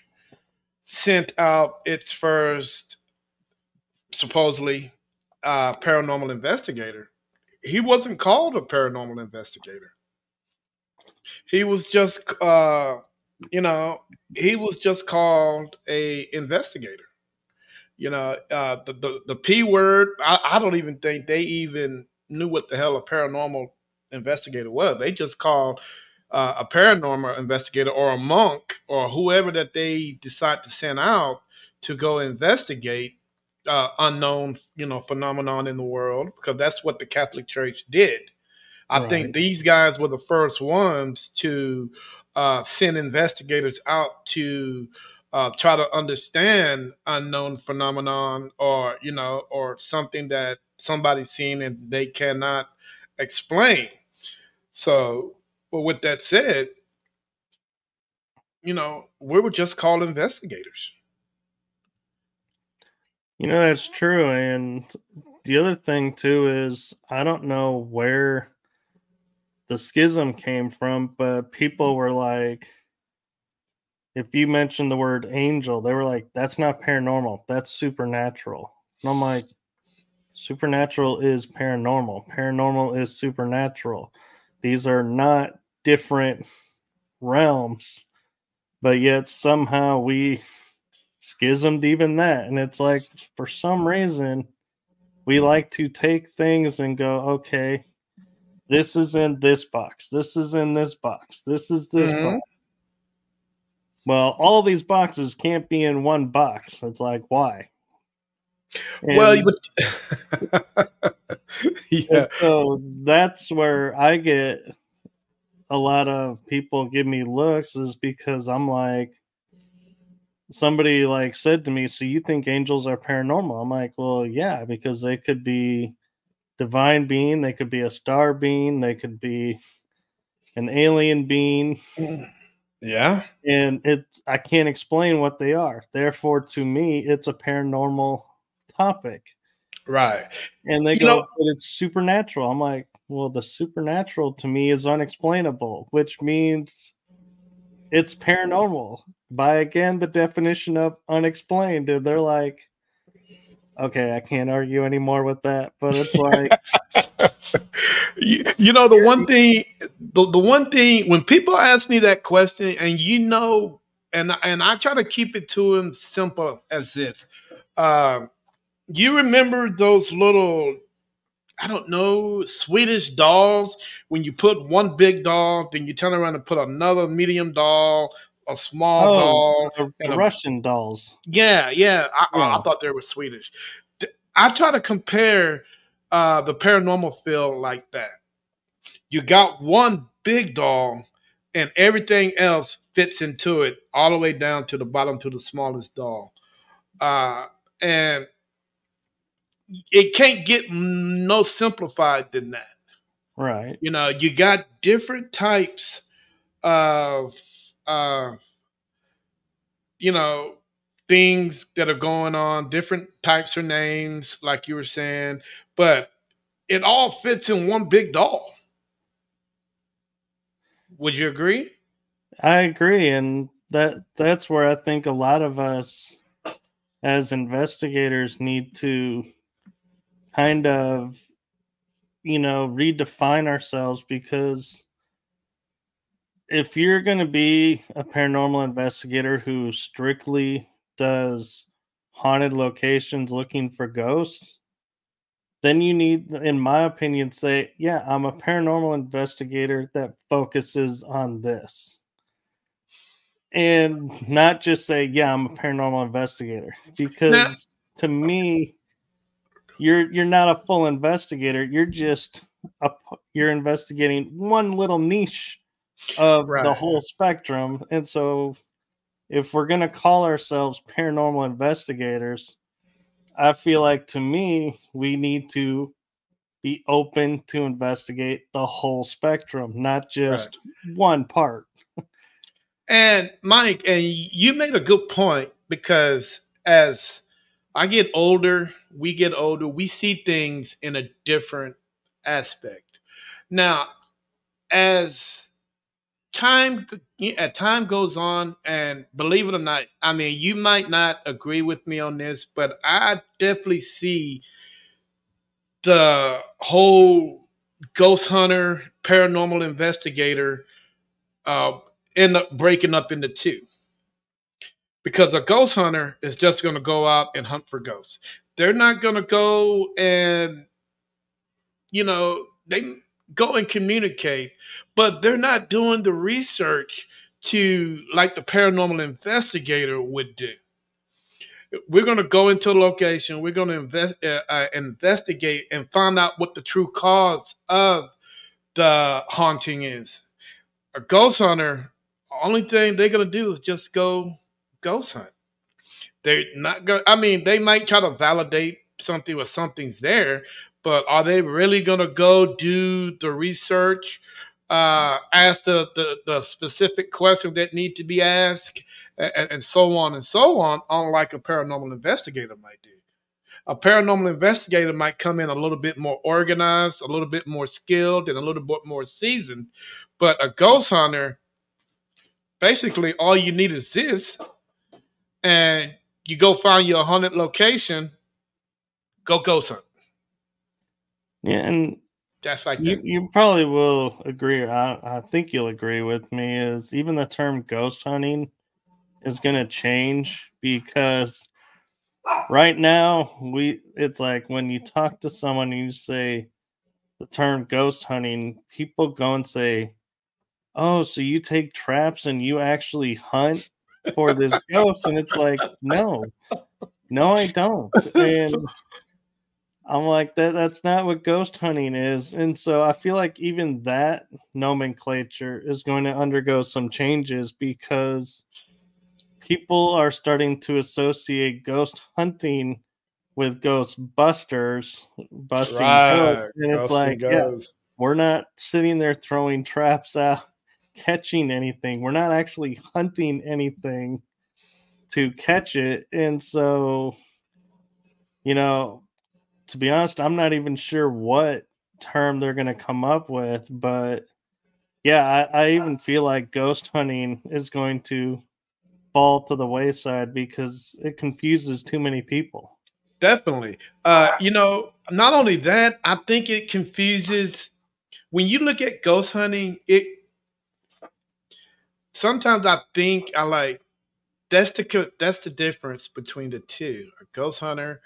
sent out its first, supposedly, paranormal investigator, he wasn't called a paranormal investigator. He was just, he was just called a investigator. The P word. I don't even think they even knew what the hell a paranormal investigator was. They just called a paranormal investigator or a monk or whoever that they decide to send out to go investigate unknown, phenomenon in the world, because that's what the Catholic Church did. I think Right. these guys were the first ones to send investigators out to try to understand unknown phenomenon, or or something that somebody's seen and they cannot explain. So, well, with that said, we were just called investigators. That's true. And the other thing too is I don't know where the schism came from, but people were like, if you mentioned the word angel, they were like, that's not paranormal, that's supernatural. And I'm like, supernatural is paranormal. Paranormal is supernatural. These are not different realms, but yet somehow we schismed even that. And it's like, for some reason, we like to take things and go, okay, this is in this box. This is in this box. This is this box. Hmm. Well, all these boxes can't be in one box. It's like, why? Well, And, yeah, and so that's where I get a lot of people give me looks, is because I'm like, somebody like said to me, so you think angels are paranormal? I'm like, well, yeah, because they could be divine being, they could be a star being, they could be an alien being, yeah, and it's I can't explain what they are. Therefore, to me, it's a paranormal topic. right. And they You know, go, but it's supernatural. I'm like, well, the supernatural to me is unexplainable, which means it's paranormal by, again, the definition of unexplained. And they're like, okay, I can't argue anymore with that. But it's like, the one thing, the one thing when people ask me that question, and and I try to keep it to them simple as this. Uh, you remember those little, I don't know, Swedish dolls, when you put one big doll, then you turn around and put another medium doll, a small Oh, doll the and a Russian dolls. yeah, yeah. I Yeah. thought they were Swedish. I try to compare the paranormal field like that. You got one big doll, and everything else fits into it, all the way down to the bottom to the smallest doll. And it can't get no simplified than that. Right. You know, you got different types of uh, you know, things that are going on, different types of names, like you were saying, but it all fits in one big doll. Would you agree? I agree, and that's where I think a lot of us as investigators need to kind of, redefine ourselves, because if you're going to be a paranormal investigator who strictly does haunted locations looking for ghosts, then you need, in my opinion, say, yeah, I'm a paranormal investigator that focuses on this. And not just say, yeah, I'm a paranormal investigator. Now, Because to me, you're not a full investigator. You're just you're investigating one little niche of the right. whole spectrum. And so if we're gonna call ourselves paranormal investigators, I feel like, to me, we need to be open to investigate the whole spectrum, not Right. just one part. And Mike, and you made a good point because as I get older, we see things in a different aspect. Now, as time time goes on, and believe it or not, I mean, you might not agree with me on this, but I definitely see the whole ghost hunter paranormal investigator uh, end up breaking up into two, because a ghost hunter is just going to go out and hunt for ghosts. They're not going to go and they go and communicate, but they're not doing the research to like the paranormal investigator would do. We're going to go into a location. We're going to investigate and find out what the true cause of the haunting is. A ghost hunter, only thing they're going to do is just go ghost hunt. They're not going. I mean, they might try to validate something or something's there, but are they really going to go do the research, ask the specific questions that need to be asked, and so on and so on? Unlike a paranormal investigator might do. A paranormal investigator might come in a little bit more organized, a little bit more skilled, and a little bit more seasoned. But a ghost hunter, basically, all you need is this, and you go find your haunted location, go ghost hunt. Yeah, and That's like you that. you probably will agree, or I think you'll agree with me, is even the term ghost hunting is going to change, because right now it's like when you talk to someone and you say the term ghost hunting, people go and say, "Oh, so you take traps and you actually hunt for this ghost?" And it's like, no, no, I don't. And I'm like, that's not what ghost hunting is. And so I feel like even that nomenclature is going to undergo some changes, because people are starting to associate ghost hunting with ghost busters, busting ghosts. Right. And it's Ghosting like, yeah, goes. we're not sitting there throwing traps out, catching anything. We're not actually hunting anything to catch it. And so, you know, to be honest, I'm not even sure what term they're going to come up with. But yeah, I even feel like ghost hunting is going to fall to the wayside because it confuses too many people. Definitely. Not only that, I think it confuses when you look at ghost hunting, it sometimes I think I like that's the difference between the two. A ghost hunter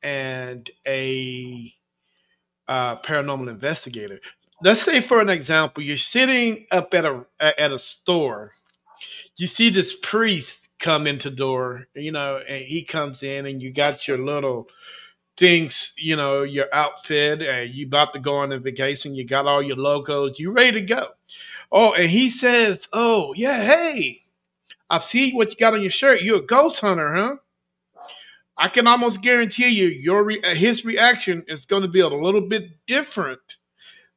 and a paranormal investigator. Let's say, for an example, you're sitting up at a store You see this priest come into the door, and he comes in, and you got your little things, your outfit, and you about to go on a vacation. You got all your logos. You ready to go. Oh, and he says, "Oh, yeah, hey, I see what you got on your shirt. You're a ghost hunter, huh?" I can almost guarantee you, his reaction is going to be a little bit different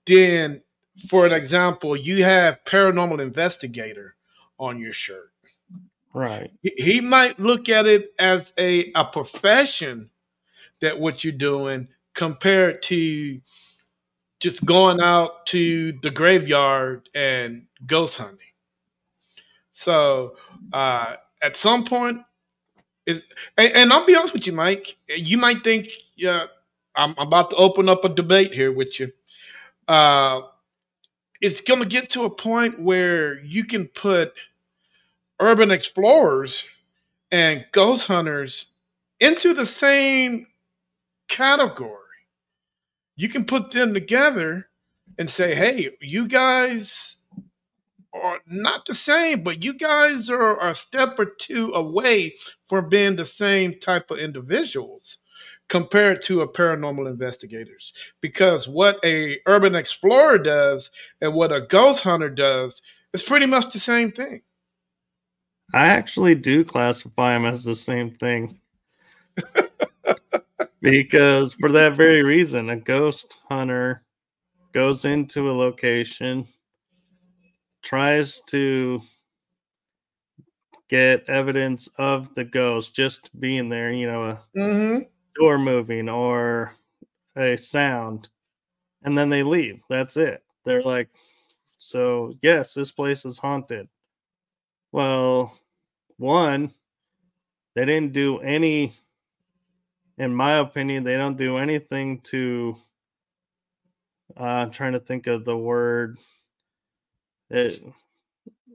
than, for an example, you have paranormal investigator on your shirt. Right. He might look at it as a profession, that what you're doing, compared to just going out to the graveyard and ghost hunting. So at some point, and I'll be honest with you, Mike. You might think, yeah, I'm about to open up a debate here with you. It's going to get to a point where you can put urban explorers and ghost hunters into the same category. You can put them together and say, hey, you guys are not the same, but you guys are a step or two away from being the same type of individuals compared to a paranormal investigators. Because what a urban explorer does and what a ghost hunter does is pretty much the same thing. I actually do classify them as the same thing. Because for that very reason, a ghost hunter goes into a location, tries to get evidence of the ghost just being there, a door moving or a sound, and then they leave. That's it. They're like, so yes, this place is haunted. Well, one, they didn't do any, in my opinion, they don't do anything to, I'm trying to think of the word,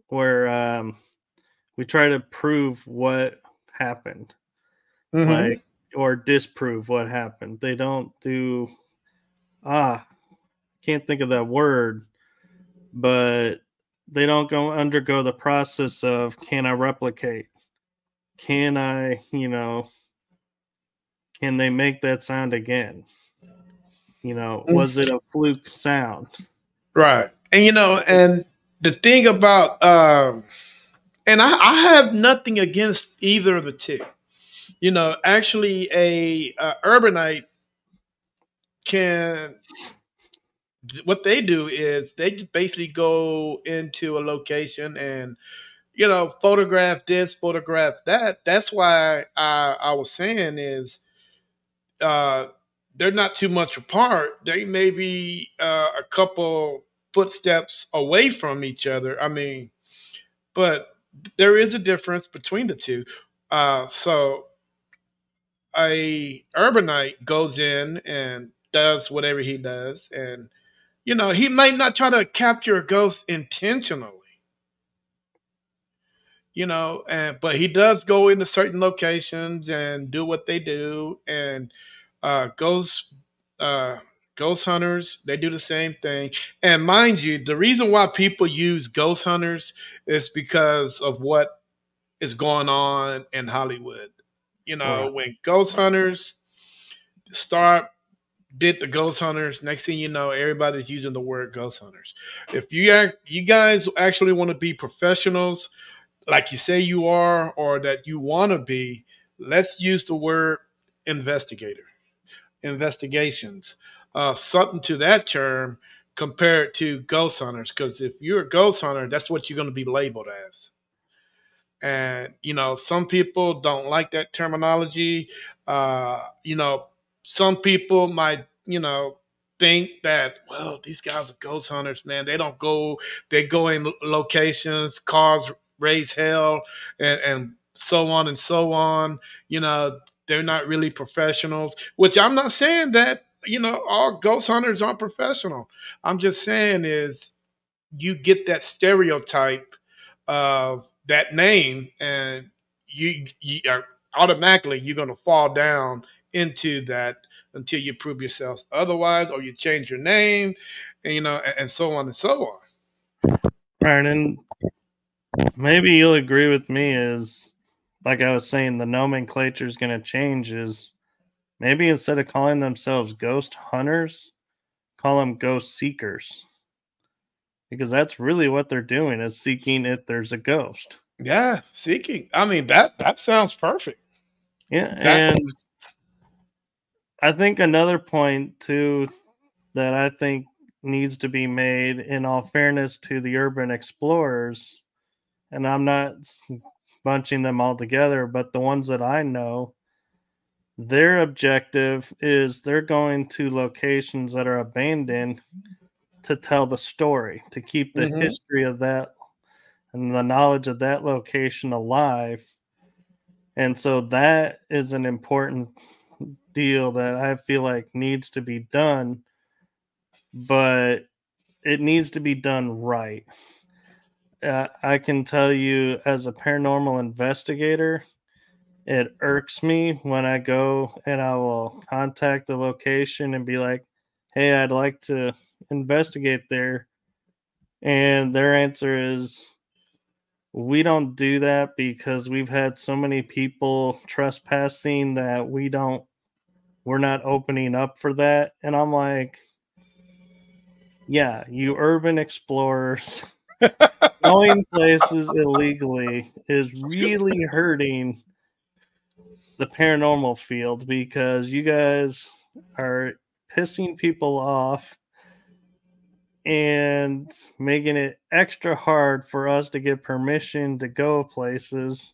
where we try to prove what happened, like, or disprove what happened. They don't do, can't think of that word, but they don't undergo the process of, can I replicate? Can I, can they make that sound again? Was it a fluke sound? Right. And, and the thing about, and I have nothing against either of the two. Actually, a urbanite can, what they do is they just basically go into a location and, photograph this, photograph that. That's why I was saying is, they're not too much apart. They may be a couple footsteps away from each other. I mean, but there is a difference between the two. So a urbanite goes in and does whatever he does, and he might not try to capture a ghost intentionally. But he does go into certain locations and do what they do, and ghost ghost hunters, they do the same thing. And mind you, the reason why people use ghost hunters is because of what is going on in Hollywood. Right. When ghost hunters did the ghost hunters, next thing you know, everybody's using the word ghost hunters. If you guys actually want to be professionals, like you say you are, or that you want to be, let's use the word investigator, investigations, something to that term compared to ghost hunters. Because if you're a ghost hunter, that's what you're going to be labeled as. And, some people don't like that terminology. Some people might, think that, well, these guys are ghost hunters, man. They go in locations, cause raise hell, and so on and so on. They're not really professionals, which I'm not saying that, all ghost hunters aren't professional. I'm just saying is you get that stereotype of that name, and you are automatically you're going to fall down into that until you prove yourself otherwise, or you change your name, and and so on and so on. Right, and Maybe you'll agree with me is, like I was saying, the nomenclature is going to change is maybe instead of calling themselves ghost hunters, call them ghost seekers. Because that's really what they're doing is seeking if there's a ghost. Yeah, seeking. I mean, that sounds perfect. Yeah, That and I think another point too that I think needs to be made in all fairness to the urban explorers, and I'm not bunching them all together, but the ones that I know, their objective is they're going to locations that are abandoned to tell the story, to keep the hmm history of that and the knowledge of that location alive. And so that is an important deal that I feel like needs to be done, but it needs to be done right. I can tell you, as a paranormal investigator, it irks me when I go and I will contact the location and be like, hey, I'd like to investigate there. And their answer is, we don't do that because we've had so many people trespassing that we're not opening up for that. And I'm like, yeah, you urban explorers going places illegally is really hurting the paranormal field because you guys are pissing people off and making it extra hard for us to get permission to go places.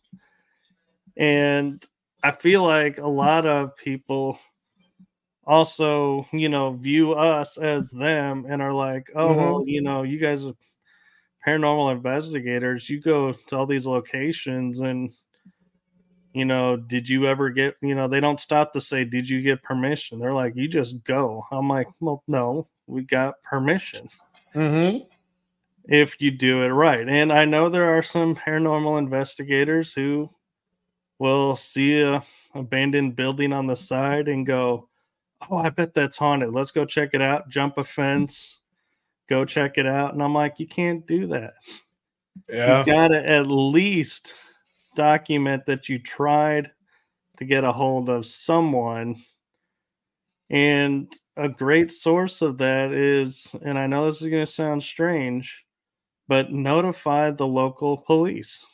And I feel like a lot of people also, view us as them and are like, oh, hmm well, you guys are paranormal investigators. You go to all these locations and, did you ever get, they don't stop to say, did you get permission? They're like, you just go. I'm like, well, no, we got permission hmm if you do it right. And I know there are some paranormal investigators who will see a abandoned building on the side and go, oh, I bet that's haunted. Let's go check it out. Jump a fence, go check it out. And I'm like, you can't do that. You Yeah. got to at least document that you tried to get a hold of someone. And a great source of that is, and I know this is going to sound strange, but notify the local police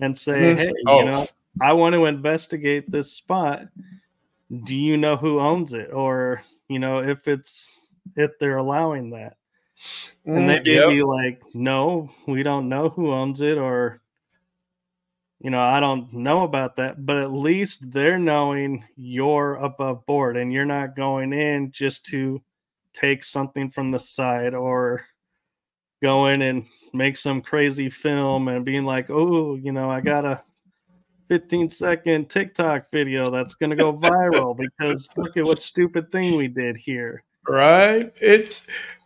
and say, Mhm. hey, Oh, I want to investigate this spot. Do you know who owns it? Or, if they're allowing that. And they may yep. be like, no, we don't know who owns it, or, I don't know about that. But at least they're knowing you're above board and you're not going in just to take something from the side or go in and make some crazy film and being like, oh, I got a 15-second TikTok video that's going to go viral because look at what stupid thing we did here. Right.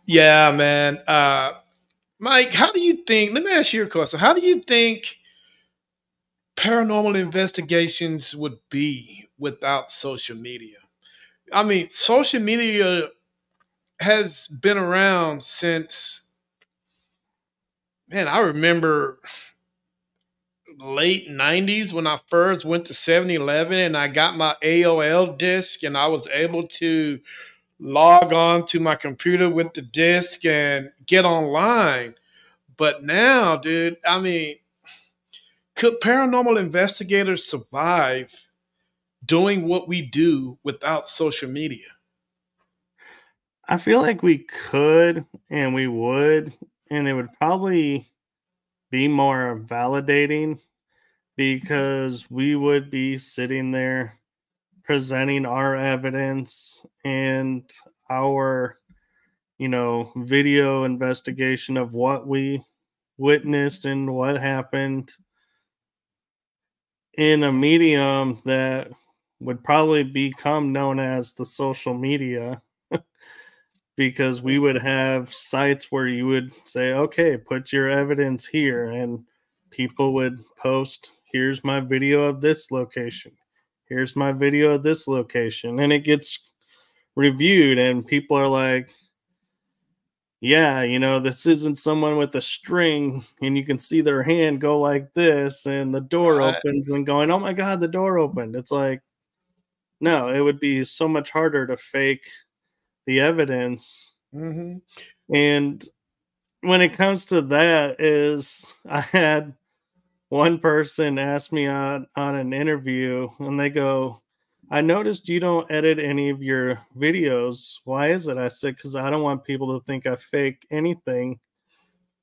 Yeah, man. Mike, how do you think? Let me ask you a question. How do you think paranormal investigations would be without social media? I mean, social media has been around since, man, I remember late 90s when I first went to 7-Eleven and I got my AOL disc and I was able to log on to my computer with the disc and get online. But now, dude, I mean, could paranormal investigators survive doing what we do without social media? I feel like we could and we would, and it would probably be more validating because we would be sitting there presenting our evidence and our, video investigation of what we witnessed and what happened in a medium that would probably become known as the social media because we would have sites where you would say, okay, put your evidence here, and people would post, here's my video of this location, here's my video of this location, and it gets reviewed, and people are like, yeah, this isn't someone with a string and you can see their hand go like this and the door Right. opens and going, oh my God, the door opened. It's like, no, it would be so much harder to fake the evidence. Mm-hmm. And when it comes to that, is I had one person ask me on an interview and they go, I noticed you don't edit any of your videos. Why is it? I said, because I don't want people to think I fake anything,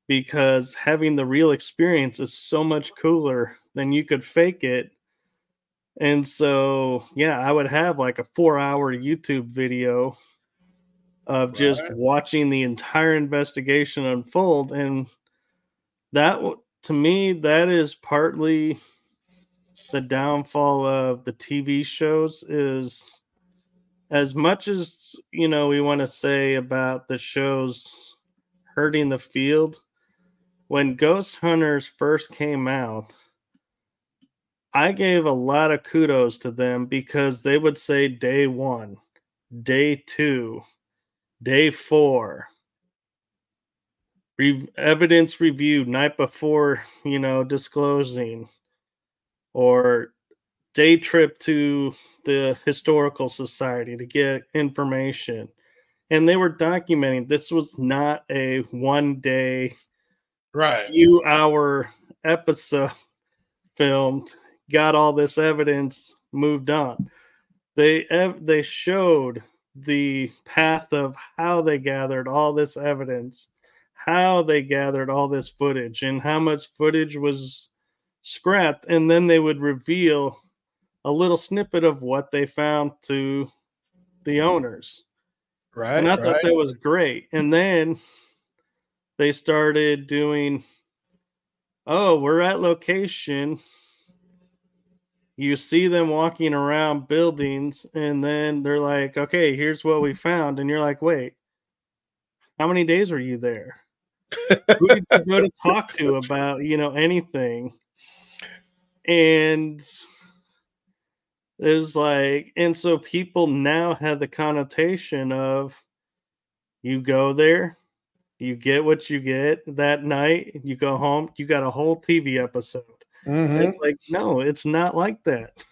because having the real experience is so much cooler than you could fake it. And so, yeah, I would have like a 4-hour YouTube video of just Right. watching the entire investigation unfold. And to me, that is partly the downfall of the TV shows. Is as much as, we want to say about the shows hurting the field, when Ghost Hunters first came out, I gave a lot of kudos to them because they would say day 1, day 2, day 4, evidence review night before, disclosing, or day trip to the historical society to get information. And they were documenting this was not a 1 day, Right. few hour episode filmed, got all this evidence, moved on. They showed the path of how they gathered all this evidence, how they gathered all this footage, and how much footage was scrapped, and then they would reveal a little snippet of what they found to the owners. And Right. I thought Right. that was great. And then they started doing, oh, we're at location. You see them walking around buildings, and then they're like, okay, here's what we found. And you're like, wait, how many days were you there? Who did you go to talk to about, anything? And it was like, and so people now have the connotation of, you go there, you get what you get that night, you go home, you got a whole TV episode. Mm-hmm. It's like, no, it's not like that.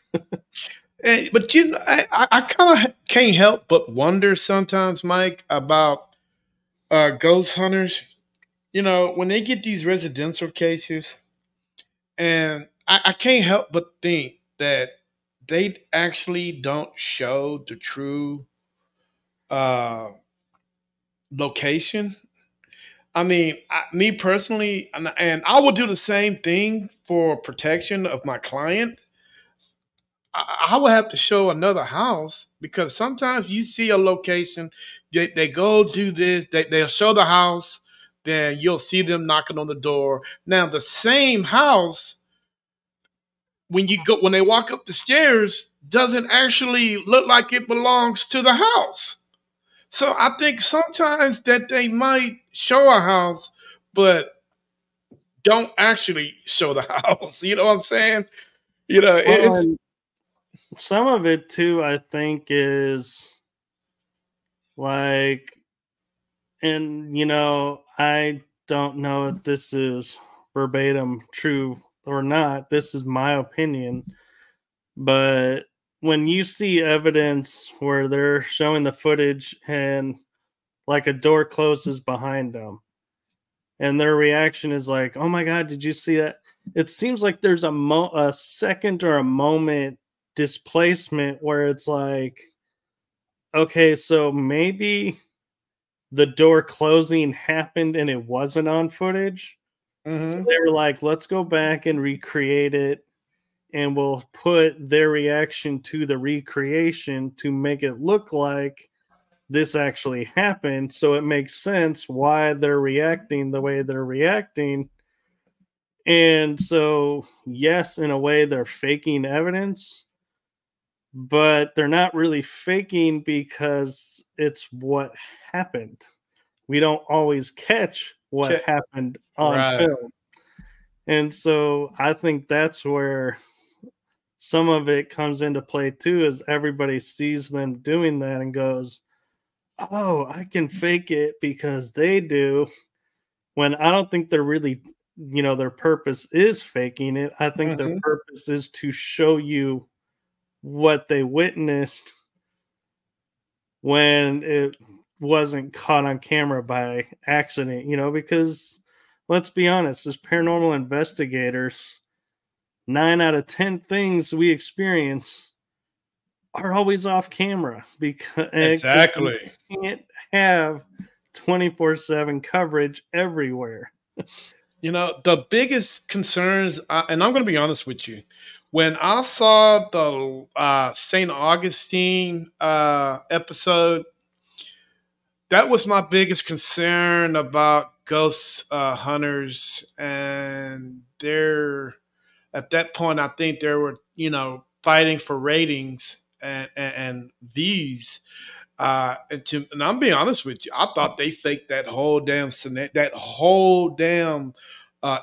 But I kind of can't help but wonder sometimes, Mike, about ghost hunters. When they get these residential cases, and I can't help but think that they actually don't show the true uh, location. I mean, me personally, and I will do the same thing for protection of my client. I would have to show another house because sometimes you see a location, they go do this, they'll show the house, then you'll see them knocking on the door. Now, the same house, when they walk up the stairs, doesn't actually look like it belongs to the house. So I think sometimes that they might show a house, but don't actually show the house. You know what I'm saying? Well, It's and some of it too, I think, is like, and I don't know if this is verbatim true or not. This is my opinion. But when you see evidence where they're showing the footage and like a door closes behind them and their reaction is like, oh my God, did you see that? It seems like there's a second or a moment displacement where it's like, okay, so maybe the door closing happened and it wasn't on footage. So Mhm. they were like, let's go back and recreate it, and we'll put their reaction to the recreation to make it look like this actually happened. So it makes sense why they're reacting the way they're reacting. And so, yes, in a way, they're faking evidence, but they're not really faking because it's what happened. We don't always catch what Okay. happened on Right. film. And so I think that's where some of it comes into play too, is everybody sees them doing that and goes, oh, I can fake it because they do. When I don't think they're really, their purpose is faking it. I think their Mhm. purpose is to show you what they witnessed when it wasn't caught on camera by accident, because let's be honest, as paranormal investigators, 9 out of 10 things we experience are always off camera because we Exactly. can't have 24/7 coverage everywhere. The biggest concerns, and I'm going to be honest with you, when I saw the St. Augustine episode, that was my biggest concern about ghost hunters. And they're, at that point, I think they were, fighting for ratings and views. And I'm being honest with you, I thought they faked that whole damn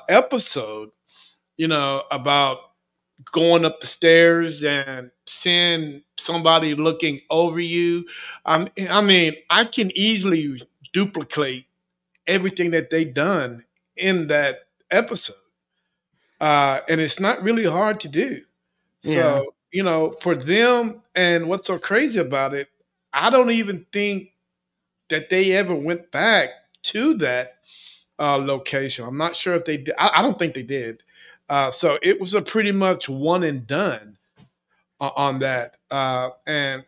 episode. About going up the stairs and seeing somebody looking over you. I mean, I can easily duplicate everything that they done in that episode, and it's not really hard to do. Yeah. So, for them, and what's so crazy about it, I don't even think that they ever went back to that location. I'm not sure if they did. I don't think they did. So it was a pretty much one and done on that. And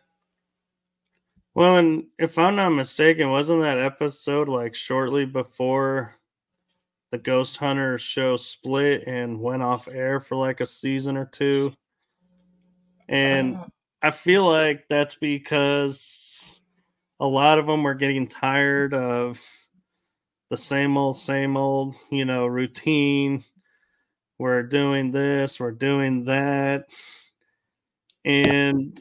Well, and if I'm not mistaken, wasn't that episode like shortly before the Ghost Hunters show split and went off air for like a season or two? And uh, I feel like that's because a lot of them were getting tired of the same old, routine. We're doing this, we're doing that. And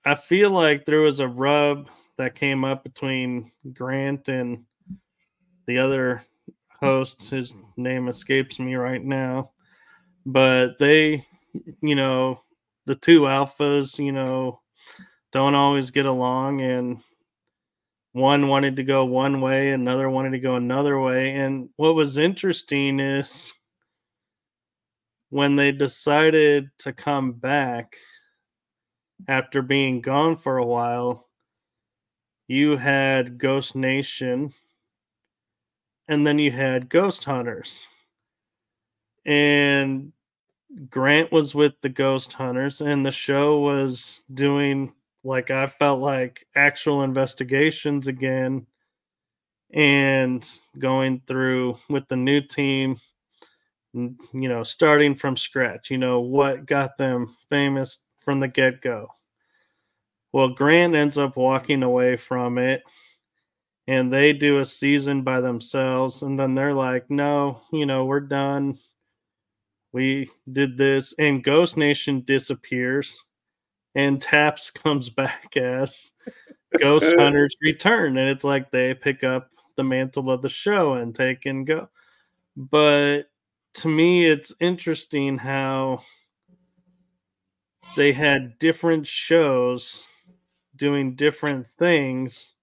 I feel like there was a rub that came up between Grant and the other host. His name escapes me right now. But they, the two alphas, don't always get along. And one wanted to go one way, another wanted to go another way. And what was interesting is when they decided to come back after being gone for a while, you had Ghost Nation and then you had Ghost Hunters. And Grant was with the Ghost Hunters, and the show was doing, like, I felt like actual investigations again and going through with the new team, starting from scratch, what got them famous from the get go. Well, Grant ends up walking away from it and they do a season by themselves. And then they're like, no, we're done. We did this. And Ghost Nation disappears and Taps comes back as Ghost Hunters return. And it's like they pick up the mantle of the show and take and go. But to me, it's interesting how they had different shows doing different things,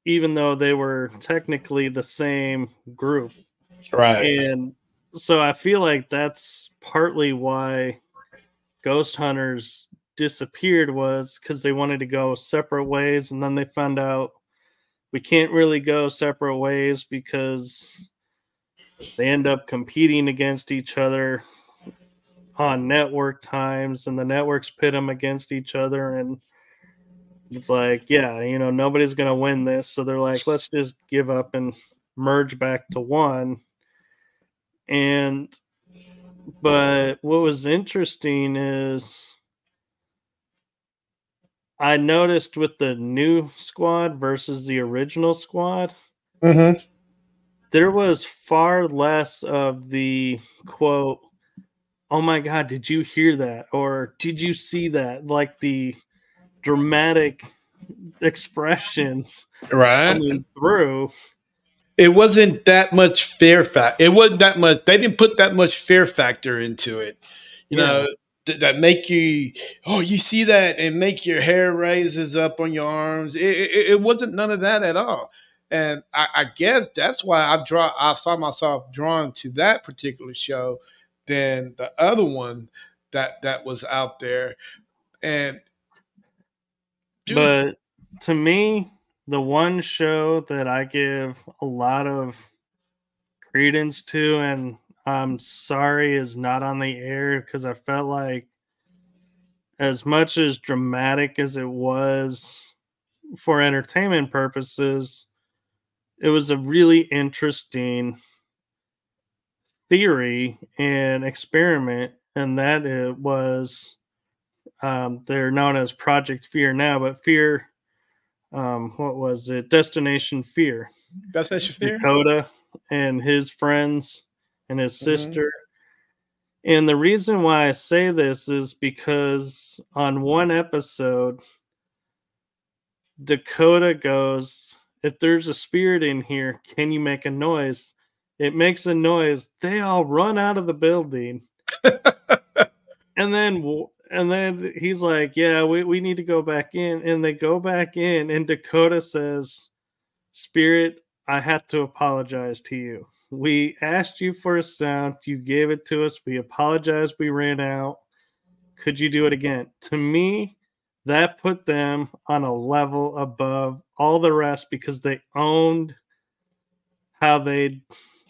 even though they were technically the same group. right. And so I feel like that's partly why Ghost Hunters disappeared, was because they wanted to go separate ways. And then they found out we can't really go separate ways because they end up competing against each other on network times, and the networks pit them against each other. And it's like, yeah, nobody's going to win this. So they're like, let's just give up and merge back to one. But what was interesting is I noticed with the new squad versus the original squad, Mm-hmm. there was far less of the quote, oh my God, did you hear that? Or did you see that? Like the dramatic expressions Right. coming through. It wasn't that much fear factor. It wasn't that much. They didn't put that much fear factor into it. You Yeah. know, that make you, oh, you see that and make your hair raises up on your arms. It wasn't none of that at all. And I guess that's why I saw myself drawn to that particular show than the other one that was out there. And dude, But to me, the one show that I give a lot of credence to, and I'm sorry is not on the air because I felt like, as much as dramatic as it was for entertainment purposes, it was a really interesting theory and experiment, and that it was they're known as Project Fear now, but Fear, what was it? Destination Fear. that's that fair. Dakota and his friends and his Mm-hmm. sister. And the reason why I say this is because on one episode, Dakota goes, "If there's a spirit in here, can you make a noise?" It makes a noise. They all run out of the building. And then he's like, "Yeah, we need to go back in." And they go back in, and Dakota says, "Spirit, I have to apologize to you. We asked you for a sound. You gave it to us. We apologize. We ran out. Could you do it again?" To me, that put them on a level above all the rest because they owned how they,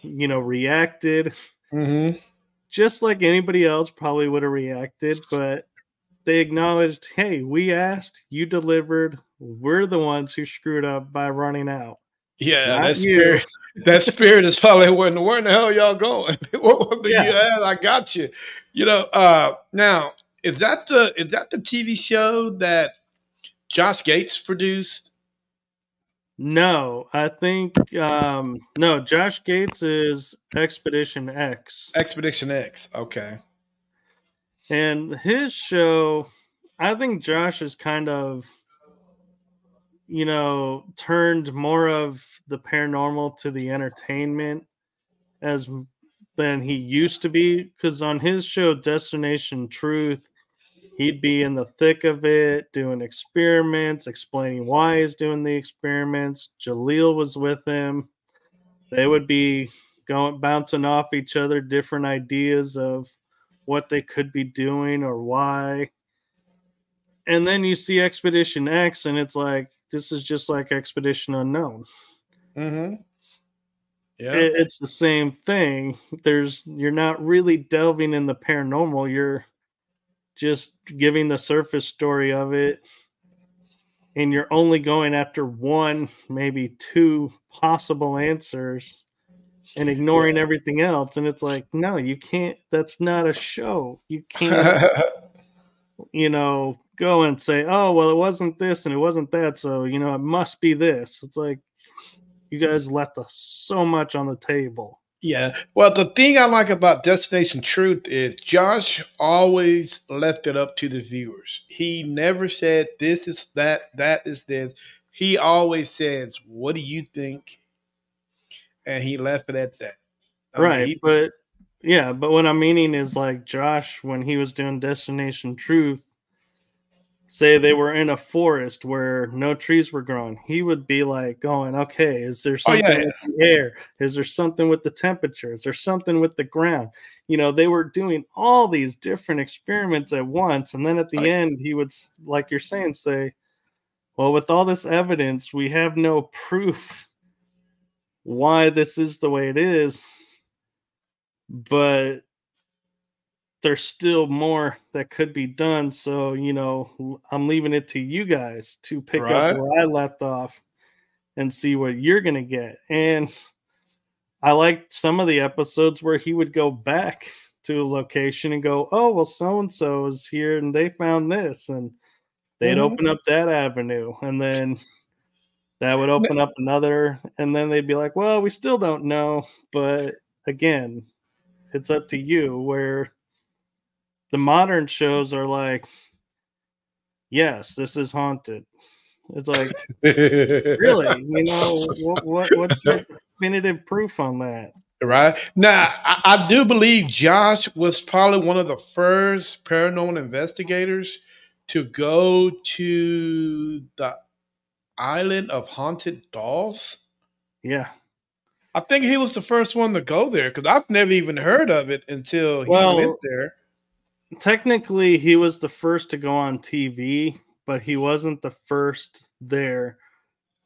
reacted. Mm-hmm. Just like anybody else probably would have reacted, but they acknowledged, hey, we asked, you delivered. We're the ones who screwed up by running out. Yeah, Not that you. spirit. That spirit is probably where in the hell y'all going? What was the Yeah. you had? I got you. Now is that the TV show that Josh Gates produced? No, I think no, Josh Gates is Expedition X. Expedition X. Okay. And his show, I think Josh is kind of, turned more of the paranormal to the entertainment as than he used to be. Because on his show, Destination Truth, he'd be in the thick of it, doing experiments, explaining why he's doing the experiments. Jaleel was with him. They would be bouncing off each other, different ideas of what they could be doing or why. And then you see Expedition X, and it's like, this is just like Expedition Unknown. Mm-hmm. Yeah. It's the same thing. You're not really delving in the paranormal. You're just giving the surface story of it, and you're only going after one, maybe two possible answers and ignoring everything else. And it's like, no, you can't. That's not a show. You can't, go and say, oh, well, it wasn't this and it wasn't that, so, it must be this. It's like, you guys left so much on the table. Yeah. Well, the thing I like about Destination Truth is Josh always left it up to the viewers. He never said this is that is this. He always says, "What do you think?" And he left it at that. Right. But what I'm meaning is, like, Josh, when he was doing Destination Truth, say they were in a forest where no trees were growing, he would be like going, okay, is there something with the air? Is there something with the temperature? Is there something with the ground? They were doing all these different experiments at once. And then at the end, he would, like you're saying, say, well, with all this evidence, we have no proof why this is the way it is. But there's still more that could be done. So, I'm leaving it to you guys to pick up where I left off and see what you're going to get. And I liked some of the episodes where he would go back to a location and go, oh, well, so-and-so is here and they found this. And they'd open up that avenue. And then that would open up another. And then they'd be like, well, we still don't know. But again, it's up to you. Where the modern shows are like, yes, this is haunted. It's like, really? What's your definitive proof on that? Right. Now, I do believe Josh was probably one of the first paranormal investigators to go to the island of haunted dolls. Yeah. I think he was the first one to go there because I've never even heard of it until he went Well, there. technically, he was the first to go on TV, but he wasn't the first there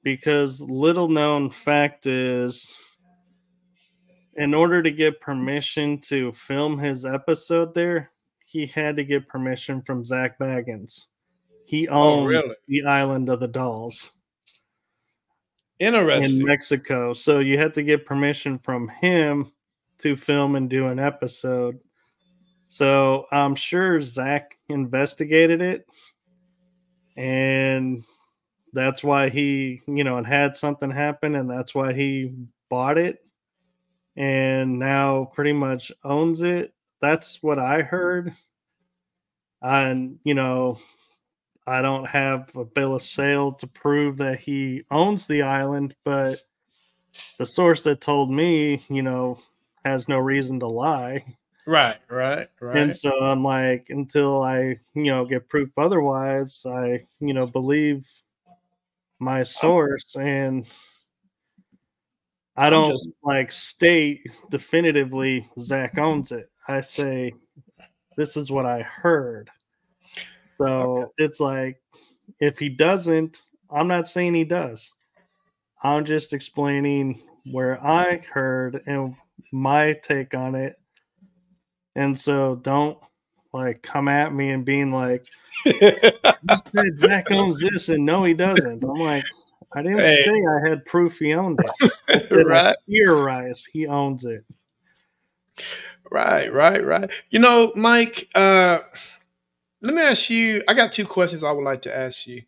because little known fact is, in order to get permission to film his episode there, he had to get permission from Zach Baggins. He Oh, owns really? the Island of the Dolls in Interesting. Mexico. So you had to get permission from him to film and do an episode. So I'm sure Zach investigated it, and that's why he, it had something happen, and that's why he bought it and now pretty much owns it. That's what I heard. And, I don't have a bill of sale to prove that he owns the island, but the source that told me, has no reason to lie. Right, right, And right. so I'm like, until I, get proof otherwise, I, believe my I'm, source, and I I'm don't just like state definitively Zach owns it. I say this is what I heard. okay. So it's like, if he doesn't, I'm not saying he does. I'm just explaining where I heard and my take on it. And so don't like come at me and being like, you said Zach owns this, and no, he doesn't. I'm like, I didn't Hey, say I had proof he owned it. I said I right, theorize he owns it. right, right, right. Mike, let me ask you. I got two questions I would like to ask you.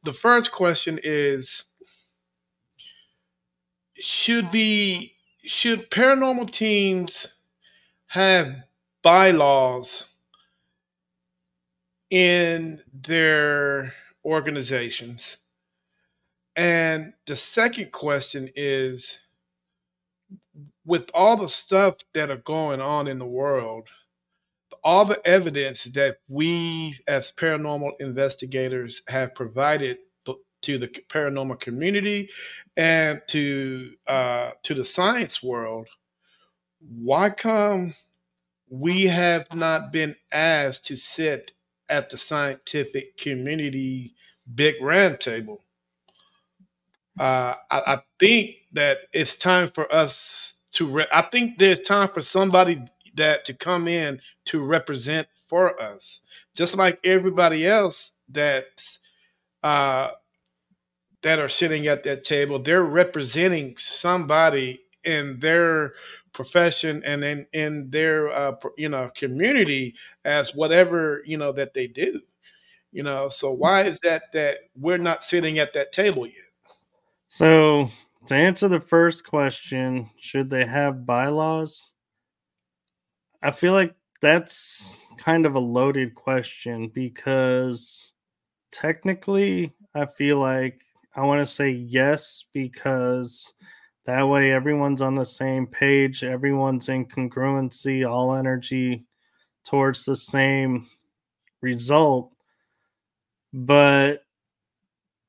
The first question is: Should be should paranormal teams have bylaws in their organizations? And the second question is: With all the stuff that are going on in the world, all the evidence that we as paranormal investigators have provided to the paranormal community and to the science world, why come we have not been asked to sit at the scientific community big round table? I think that it's time for us to. I think there's time for somebody that to come in to represent for us, just like everybody else uh, that are sitting at that table. They're representing somebody in their profession and in their community as whatever that they do. So why is that we're not sitting at that table yet? So to answer the first question, should they have bylaws? I feel like that's kind of a loaded question because technically, I feel like I want to say yes because that way everyone's on the same page, everyone's in congruency, all energy towards the same result. But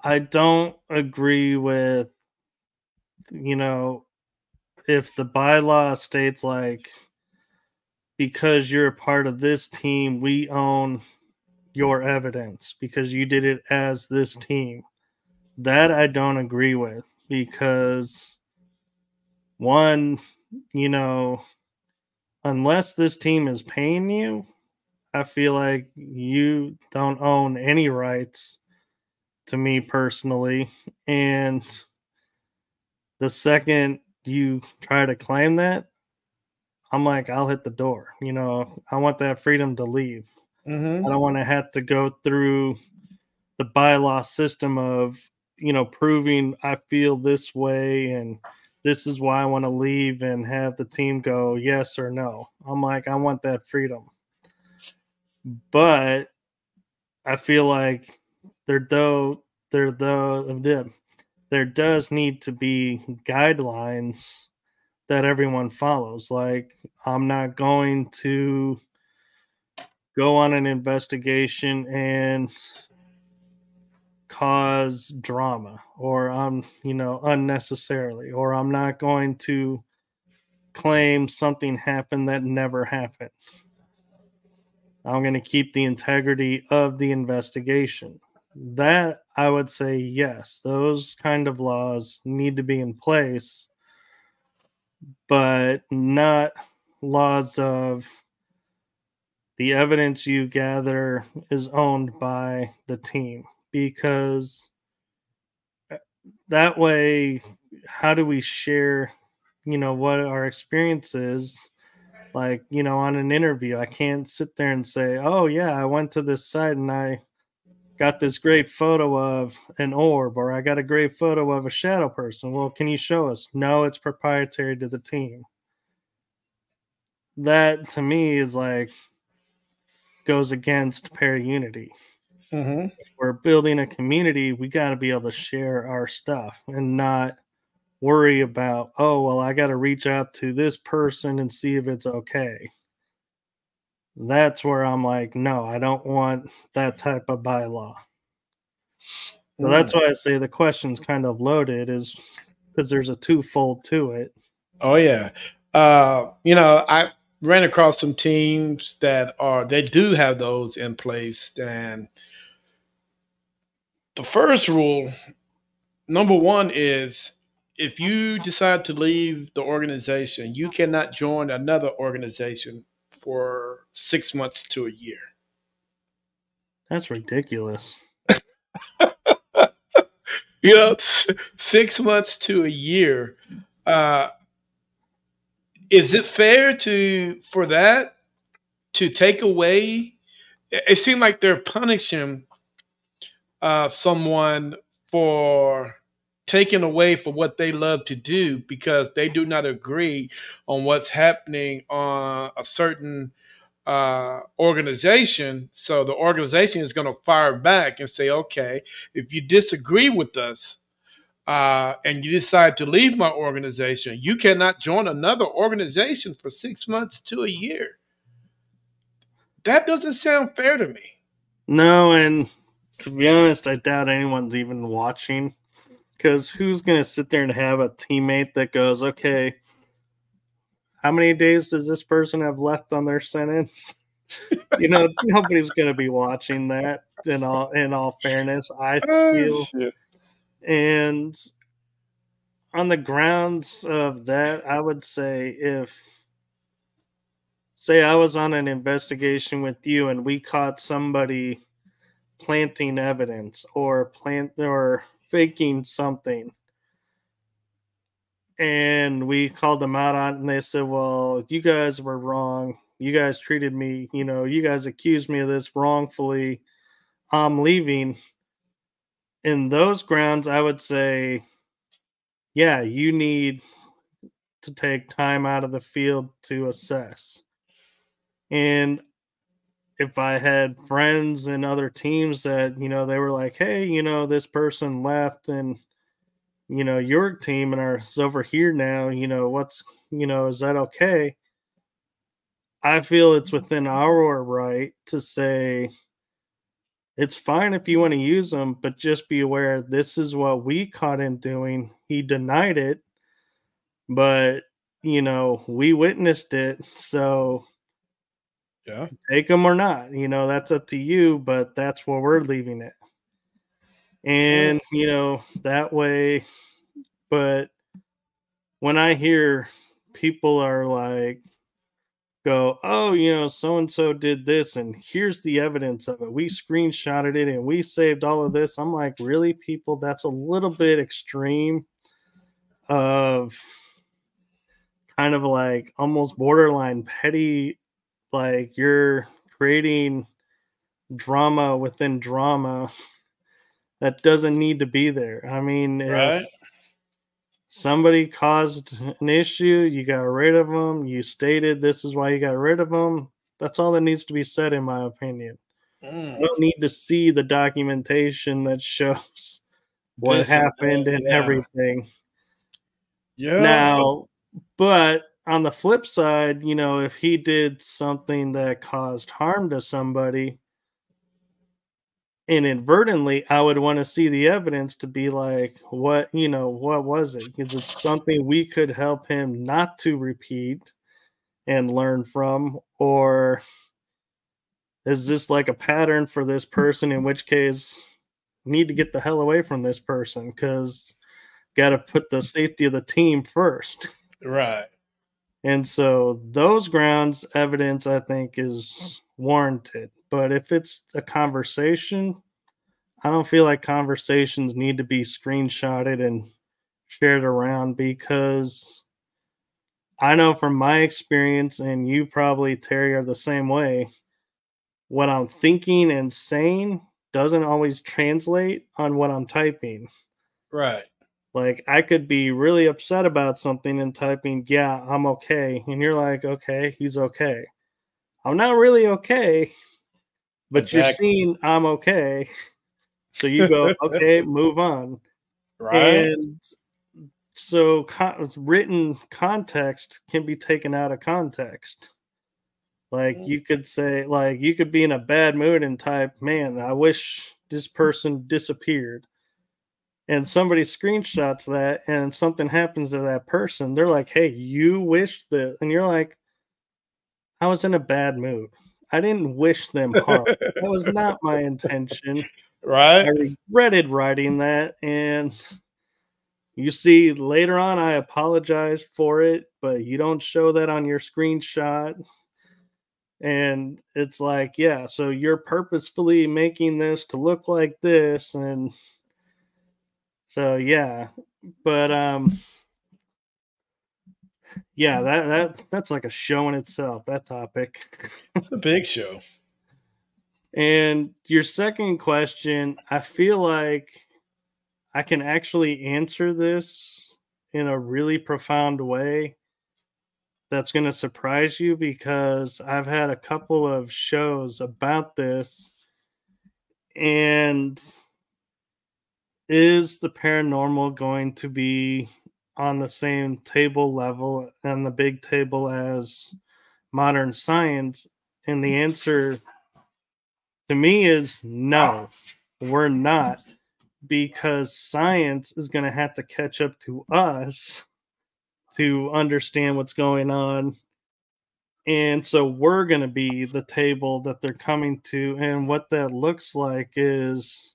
I don't agree with, you know, if the bylaw states like, because you're a part of this team, we own your evidence because you did it as this team. That I don't agree with because one, you know, unless this team is paying you, I feel like you don't own any rights to me personally. And the second you try to claim that, I'm like, I'll hit the door. I want that freedom to leave. I Mm-hmm. don't want to have to go through the bylaw system of, proving I feel this way and this is why I want to leave and have the team go yes or no. I'm like, I want that freedom. But I feel like there though there though there does need to be guidelines that everyone follows. Like, I'm not going to go on an investigation and cause drama, or unnecessarily, or I'm not going to claim something happened that never happened. I'm going to keep the integrity of the investigation. That, I would say, yes, those kind of laws need to be in place, but not laws of the evidence you gather is owned by the team, because that way, how do we share, what our experience is? Like, on an interview, I can't sit there and say, oh, yeah, I went to this site and I got this great photo of an orb, or I got a great photo of a shadow person. Well, can you show us? No, it's proprietary to the team. That to me is like, goes against pair unity. Mm-hmm. If we're building a community, we got to be able to share our stuff and not worry about, oh, well, I got to reach out to this person and see if it's okay. That's where I'm like, no, I don't want that type of bylaw. So that's why I say the question's kind of loaded, is because there's a twofold to it. Oh yeah. I ran across some teams they do have those in place. And the first rule, number one, is if you decide to leave the organization, you cannot join another organization for 6 months to a year. That's ridiculous. 6 months to a year. Is it fair for that to take away? It seemed like they're punishing someone for taking away for what they love to do because they do not agree on what's happening on a certain organization. So the organization is going to fire back and say, okay, if you disagree with us and you decide to leave my organization, you cannot join another organization for 6 months to a year. That doesn't sound fair to me. No, and to be honest, I doubt anyone's even watching, because who's going to sit there and have a teammate that goes, okay, how many days does this person have left on their sentence? Nobody's going to be watching that, in all fairness, I feel. Shit. And on the grounds of that, I would say, say I was on an investigation with you and we caught somebody planting evidence or faking something, and we called them out on it, and they said, well, you guys were wrong, you guys treated me, you guys accused me of this wrongfully, I'm leaving. In those grounds, I would say, yeah, you need to take time out of the field to assess. And if I had friends and other teams that, they were like, hey, this person left and, your team and ours over here now, what's, is that okay? I feel it's within our right to say, it's fine if you want to use them, but just be aware this is what we caught him doing. He denied it, but, we witnessed it. So yeah, take them or not, that's up to you, but that's where we're leaving it. And, that way, but when I hear people are like, go, oh, so-and-so did this and here's the evidence of it, we screenshotted it and we saved all of this, I'm like, really, people? That's a little bit extreme of kind of like almost borderline petty, like you're creating drama within drama that doesn't need to be there. I mean, right. If somebody caused an issue, you got rid of them, you stated this is why you got rid of them, that's all that needs to be said, in my opinion. I don't need to see the documentation that shows what happened and everything. Yeah. Now, But on the flip side, if he did something that caused harm to somebody inadvertently, I would want to see the evidence to be like, what was it? Is it something we could help him not to repeat and learn from? Or is this like a pattern for this person, in which case need to get the hell away from this person because got to put the safety of the team first. Right. And so those grounds evidence, I think, is warranted. But if it's a conversation, I don't feel like conversations need to be screenshotted and shared around, because I know from my experience, and you probably, Terry, are the same way, what I'm thinking and saying doesn't always translate on what I'm typing. Right. Like, I could be really upset about something and typing, yeah, I'm okay. And you're like, okay, he's okay. I'm not really okay, but Exactly. you're seeing I'm okay. So you go, okay, move on. Right. And so written context can be taken out of context. Like, you could say, like, you could be in a bad mood and type, man, I wish this person disappeared. And somebody screenshots that and something happens to that person. They're like, hey, you wished that. And you're like, I was in a bad mood. I didn't wish them harm. That was not my intention. Right. I regretted writing that. And you see, later on, I apologized for it, but you don't show that on your screenshot. And it's like, yeah, so you're purposefully making this to look like this. And so, yeah, but yeah, that's like a show in itself, that topic. It's a big show. And your second question, I feel like I can actually answer this in a really profound way that's going to surprise you, because I've had a couple of shows about this. And is the paranormal going to be on the same table level and the big table as modern science? And the answer to me is no, we're not, because science is going to have to catch up to us to understand what's going on. And so we're going to be the table that they're coming to. And what that looks like is,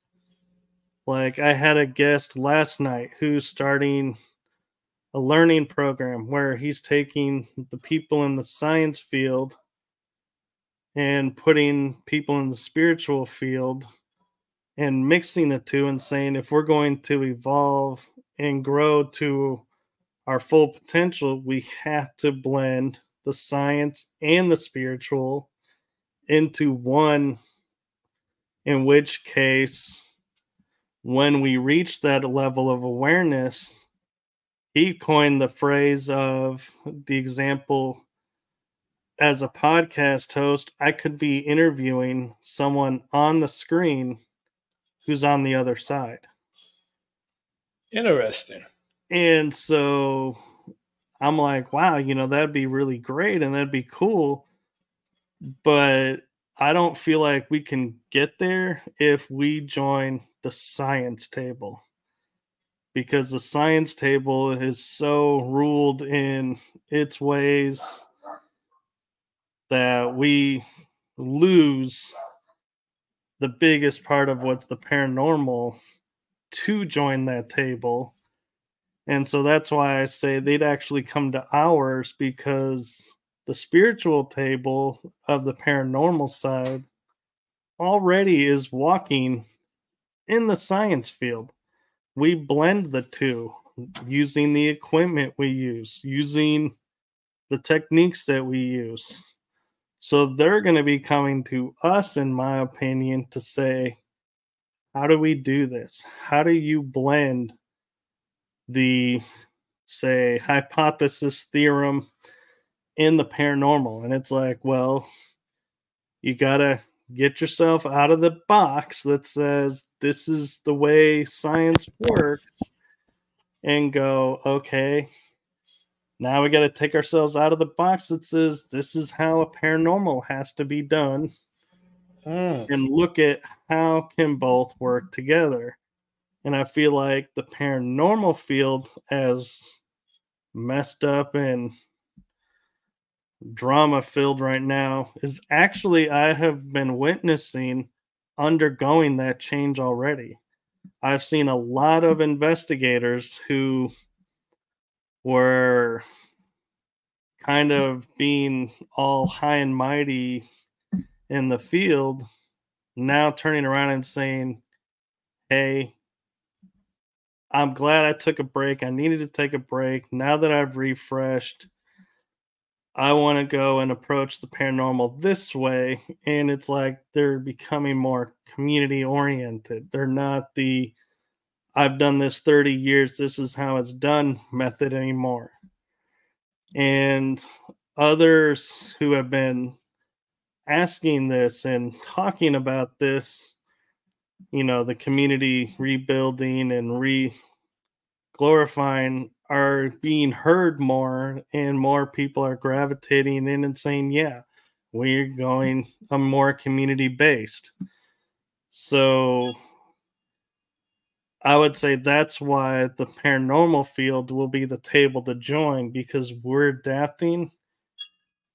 like, I had a guest last night who's starting a learning program where he's taking the people in the science field and putting people in the spiritual field and mixing the two, and saying, if we're going to evolve and grow to our full potential, we have to blend the science and the spiritual into one, in which case, when we reach that level of awareness, he coined the phrase of the example, as a podcast host, I could be interviewing someone on the screen who's on the other side. Interesting. And so I'm like, wow, that'd be really great and that'd be cool. But I don't feel like we can get there if we join the science table, because the science table is so ruled in its ways that we lose the biggest part of what's the paranormal to join that table. And so that's why I say they'd actually come to ours, because the spiritual table of the paranormal side already is walking in the science field. We blend the two using the equipment we use, using the techniques that we use. So they're going to be coming to us, in my opinion, to say, how do we do this? How do you blend the, say, hypothesis theorem in the paranormal? And it's like, well, you got to get yourself out of the box that says this is the way science works and go, okay, Now we got to take ourselves out of the box that says this is how a paranormal has to be done Mm. and look at how can both work together. And I feel like the paranormal field, as messed up and drama filled right now, is actually, I have been witnessing undergoing that change already. I've seen a lot of investigators who were kind of being all high and mighty in the field now turning around and saying, hey, I'm glad I took a break. I needed to take a break. Now that I've refreshed, I want to go and approach the paranormal this way. And it's like they're becoming more community oriented. They're not the I've done this 30 years, this is how it's done method anymore. And others who have been asking this and talking about this, the community rebuilding and glorifying, are being heard more, and more people are gravitating in and saying, yeah, we're going a more community based. So I would say that's why the paranormal field will be the table to join, because we're adapting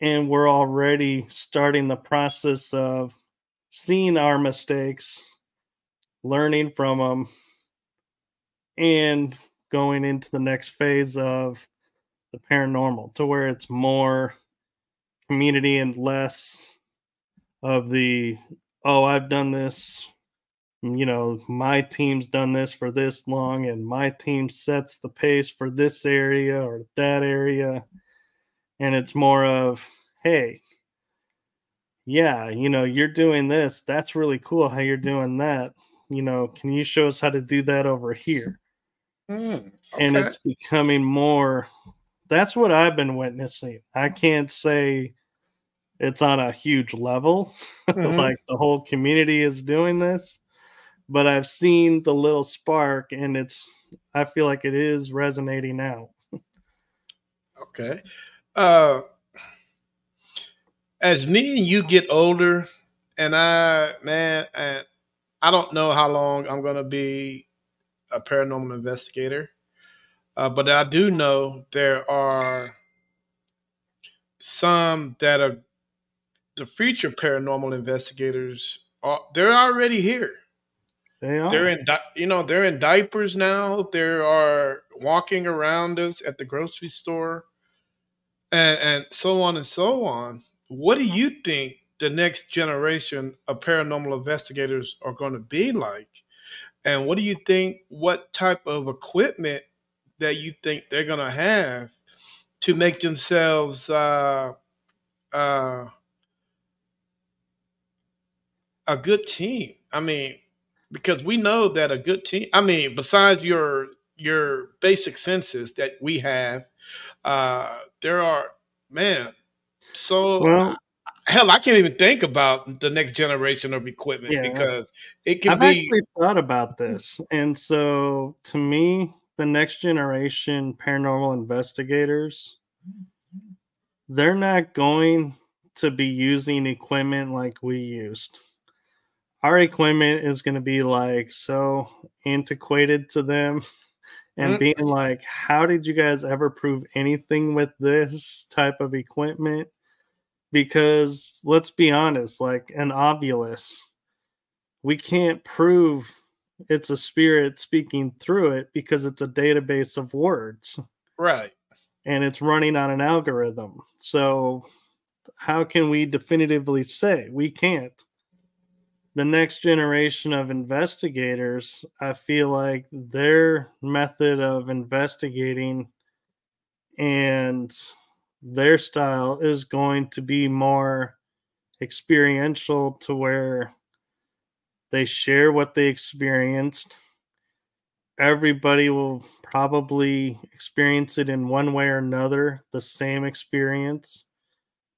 and we're already starting the process of seeing our mistakes, learning from them, and going into the next phase of the paranormal to where it's more community and less of the, oh, I've done this, my team's done this for this long and my team sets the pace for this area or that area. And it's more of, hey, yeah, you're doing this. That's really cool how you're doing that. Can you show us how to do that over here? Mm. And Okay. it's becoming more, that's what I've been witnessing. I can't say it's on a huge level, Mhm. like the whole community is doing this, but I've seen the little spark, and I feel like it is resonating now. Okay. Uh, as me and you get older, and I don't know how long I'm gonna be a paranormal investigator, but I do know there are some that are the future paranormal investigators. They're already here. They They're are. they're in diapers now. They are walking around us at the grocery store, and so on and so on. What do you think the next generation of paranormal investigators are going to be like? And what do you think? What type of equipment that you think they're going to have to make themselves uh, a good team? I mean, because we know that a good team. I mean, besides your basic senses that we have, there are man. So Well, hell, I can't even think about the next generation of equipment yeah, because it can I've be. actually thought about this. And so to me, the next generation paranormal investigators, they're not going to be using equipment like we used. Our equipment is going to be like so antiquated to them, and Mm, being like, how did you guys ever prove anything with this type of equipment? Because let's be honest, like an ovulus, we can't prove it's a spirit speaking through it because it's a database of words right. and it's running on an algorithm. So, how can we definitively say? We can't. The next generation of investigators, I feel like their method of investigating and their style is going to be more experiential, to where they share what they experienced. Everybody will probably experience it in one way or another, the same experience,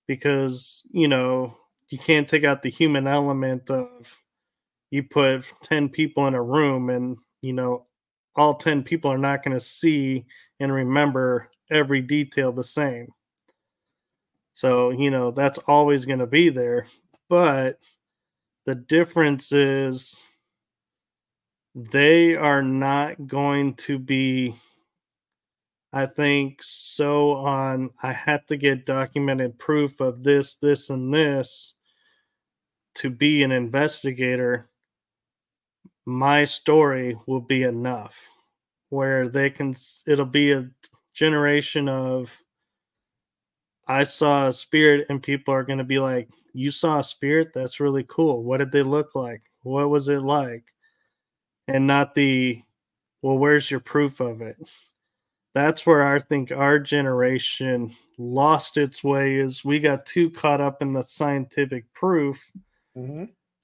because, you can't take out the human element of, you put 10 people in a room and, all 10 people are not going to see and remember every detail the same. So, that's always going to be there. But the difference is they are not going to be, I think, so on, I have to get documented proof of this, this, and this to be an investigator. My story will be enough where it'll be a generation of, I saw a spirit, and people are going to be like, you saw a spirit? That's really cool. What did they look like? What was it like? And not well, where's your proof of it? That's where I think our generation lost its way, is we got too caught up in the scientific proof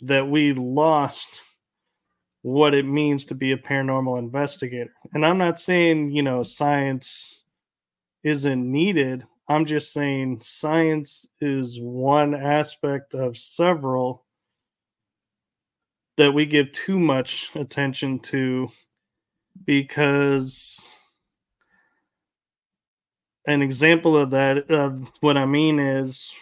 that we lost what it means to be a paranormal investigator. And I'm not saying, science isn't needed. I'm just saying science is one aspect of several that we give too much attention to, because an example of that, of what I mean, is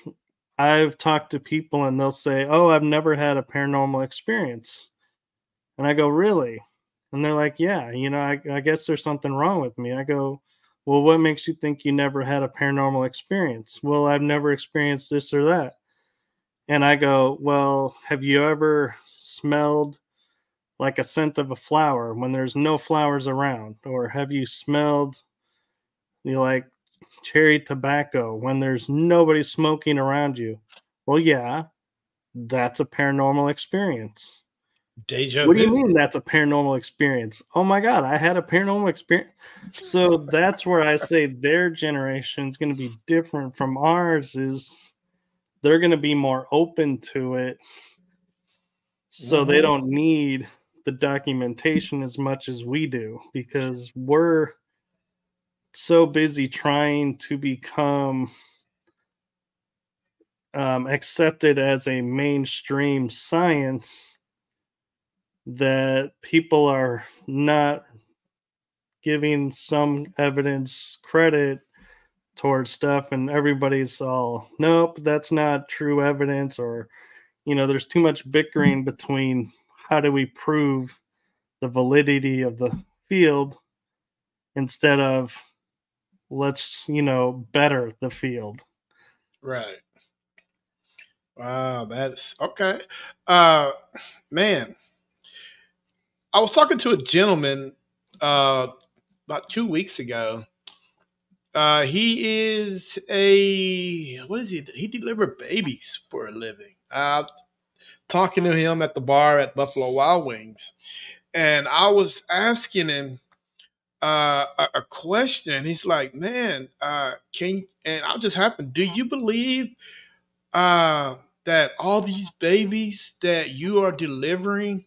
I've talked to people and they'll say, oh, I've never had a paranormal experience. And I go, really? And they're like, yeah, I guess there's something wrong with me. I go, well, what makes you think you never had a paranormal experience? Well, I've never experienced this or that. And I go, well, have you ever smelled like a scent of a flower when there's no flowers around? Or have you smelled like cherry tobacco when there's nobody smoking around you? Well, yeah, that's a paranormal experience. Deja What do you vu. mean that's a paranormal experience? Oh my God, I had a paranormal experience. So that's where I say their generation is going to be different from ours, is they're going to be more open to it. So they don't need the documentation as much as we do, because we're so busy trying to become accepted as a mainstream science that people are not giving some evidence credit towards stuff, and everybody's all, nope, that's not true evidence. Or there's too much bickering between how do we prove the validity of the field, instead of let's better the field. Right. Wow, that's okay. Man, I was talking to a gentleman about 2 weeks ago. He is what is he? He delivers babies for a living. Talking to him at the bar at Buffalo Wild Wings, and I was asking him a question. He's like, "Man, and I just happened. Do you believe that all these babies that you are delivering?"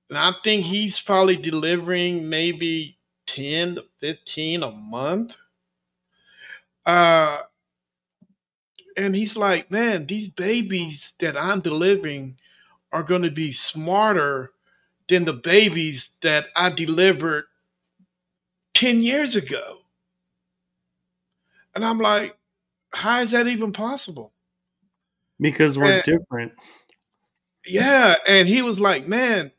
And I think he's probably delivering maybe 10 to 15 a month. Uh, and he's like, man, these babies that I'm delivering are going to be smarter than the babies that I delivered 10 years ago. And I'm like, how is that even possible? Because we're different. Yeah. And he was like, man,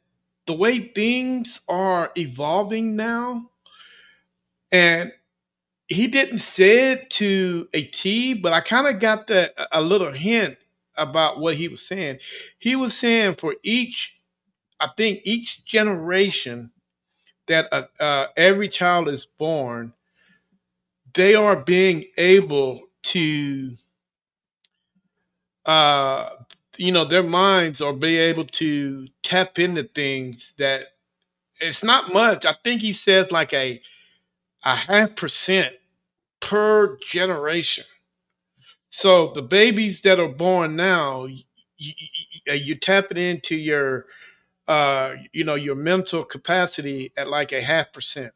the way things are evolving now, and he didn't say it to a T, but I kind of got that a little hint about what he was saying. He was saying for I think each generation that every child is born, they are being able to, uh, their minds are being able to tap into things that it's not much. I think he says like a 0.5% per generation. So the babies that are born now, you're tapping into your, your mental capacity at like a 0.5%.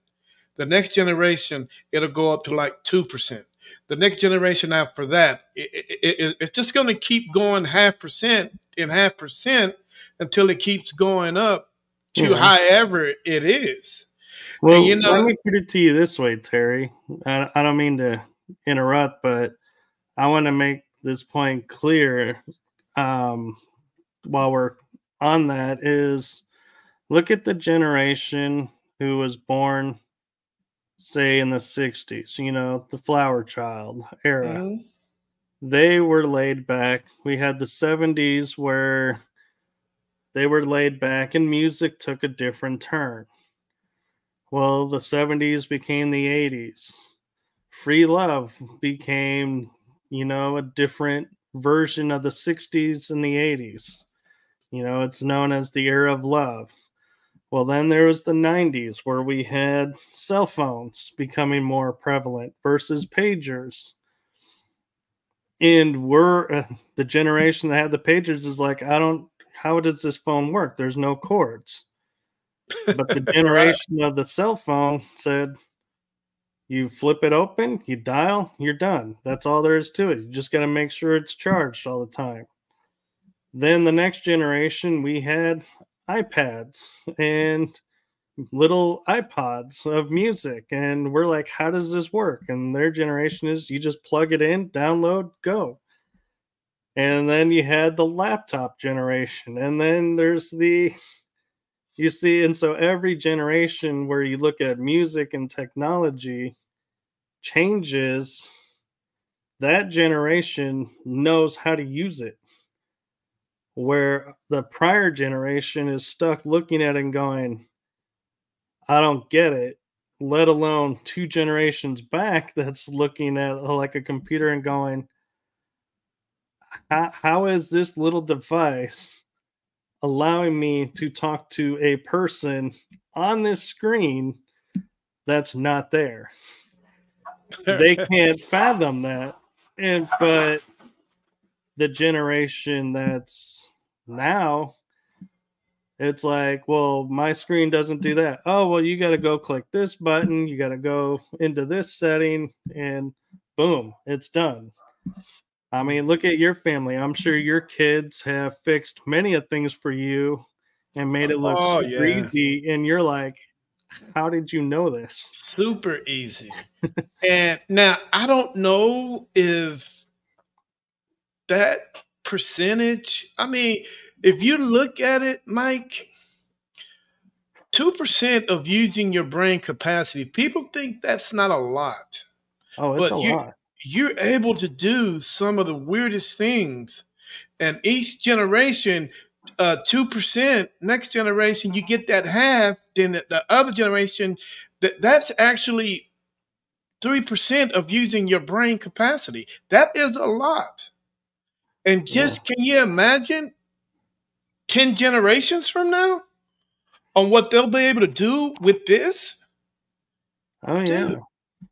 The next generation, it'll go up to like 2%. The next generation after that, it's just going to keep going 0.5% and 0.5% until it keeps going up to however it is. And Well, let me put it to you this way, Terry. I don't mean to interrupt, but I want to make this point clear while we're on that is look at the generation who was born, say, in the 60s, the flower child era. Mhm. They were laid back. We had the 70s where they were laid back and music took a different turn. Well, the 70s became the 80s. Free love became, a different version of the 60s and the 80s. It's known as the era of love. Well, then there was the 90s where we had cell phones becoming more prevalent versus pagers. And we're the generation that had the pagers is like, how does this phone work? There's no cords. But the Right. generation of the cell phone said, you flip it open, you dial, you're done. That's all there is to it. You just got to make sure it's charged all the time. Then the next generation, we had iPads and little iPods of music. And we're like, how does this work? And their generation is you just plug it in, download, go. And then you had the laptop generation. And then there's you see, and so every generation where you look at music and technology changes, that generation knows how to use it. Where the prior generation is stuck looking at it and going, I don't get it, let alone two generations back that's looking at like a computer and going, how is this little device allowing me to talk to a person on this screen that's not there? They can't fathom that. But the generation that's now, it's like, well, my screen doesn't do that. Oh, well, you got to go click this button. You got to go into this setting and boom, it's done. I mean, look at your family. I'm sure your kids have fixed many of things for you and made it look Oh super yeah. easy. And you're like, how did you know this? Super easy. And now I don't know if that percentage, I mean, if you look at it, Mike, 2% of using your brain capacity, people think that's not a lot. Oh, it's a But lot. you're able to do some of the weirdest things. And each generation, 2%, next generation, you get that half, then the other generation, that's actually 3% of using your brain capacity. That is a lot. And Yeah. just can you imagine 10 generations from now on what they'll be able to do with this? Oh, yeah. Dude,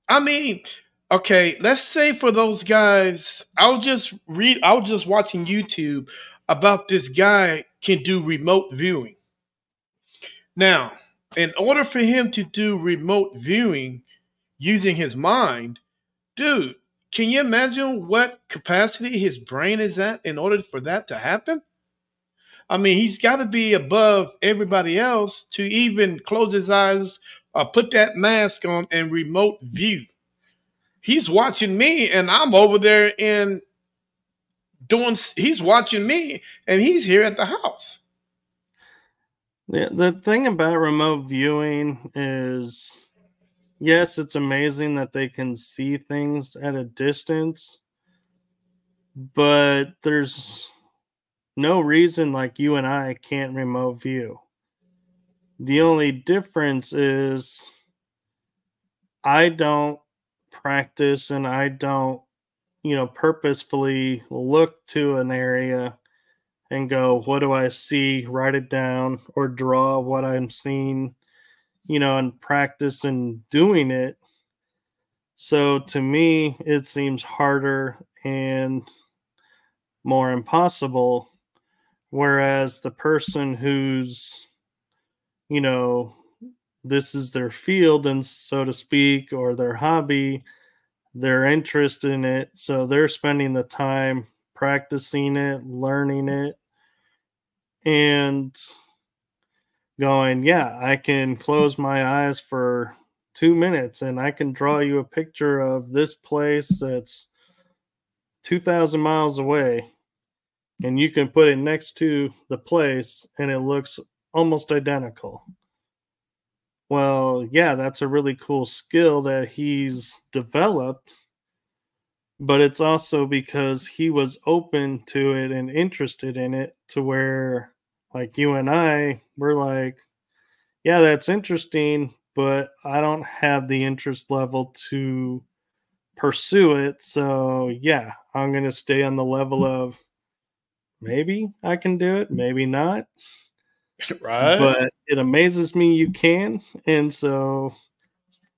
I mean, okay, let's say for those guys, I was just watching YouTube about this guy can do remote viewing. Now, in order for him to do remote viewing using his mind, dude, can you imagine what capacity his brain is at in order for that to happen? I mean, he's got to be above everybody else to even close his eyes or put that mask on and remote view. He's watching me, and I'm over there and he's watching me, and he's here at the house. The thing about remote viewing is, yes, it's amazing that they can see things at a distance, but there's no reason like you and I can't remote view. The only difference is I don't practice and I don't, purposefully look to an area and go, what do I see? Write it down or draw what I'm seeing, and practice and doing it. So to me, it seems harder and more impossible. Whereas the person who's, you know, this is their field and so to speak, or their hobby, their interest in it. So they're spending the time practicing it, learning it. And going, yeah, I can close my eyes for 2 minutes and I can draw you a picture of this place that's 2,000 miles away, and you can put it next to the place and it looks almost identical. Well, yeah, that's a really cool skill that he's developed, but it's also because he was open to it and interested in it, to where, like, you and I, we're like, yeah, that's interesting, but I don't have the interest level to pursue it. So, yeah, I'm going to stay on the level of maybe I can do it, maybe not. Right? But it amazes me you can. And so,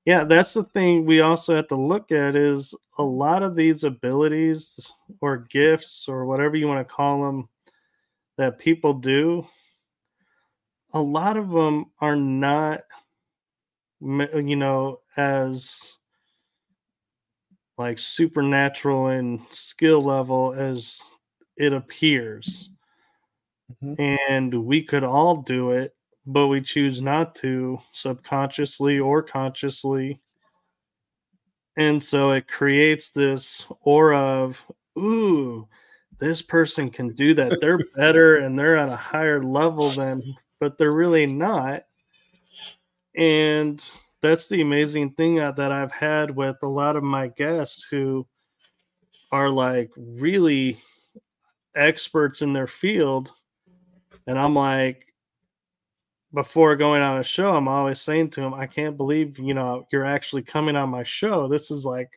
yeah, that's the thing we also have to look at, is a lot of these abilities or gifts or whatever you want to call them that people do, a lot of them are not, as like supernatural in skill level as it appears. Mhm. And we could all do it, but we choose not to, subconsciously or consciously. And so it creates this aura of, ooh, this person can do that. They're better and they're at a higher level than, but they're really not. And that's the amazing thing that I've had with a lot of my guests who are like really experts in their field. And I'm like, before going on a show, I'm always saying to them, I can't believe, you're actually coming on my show. This is like,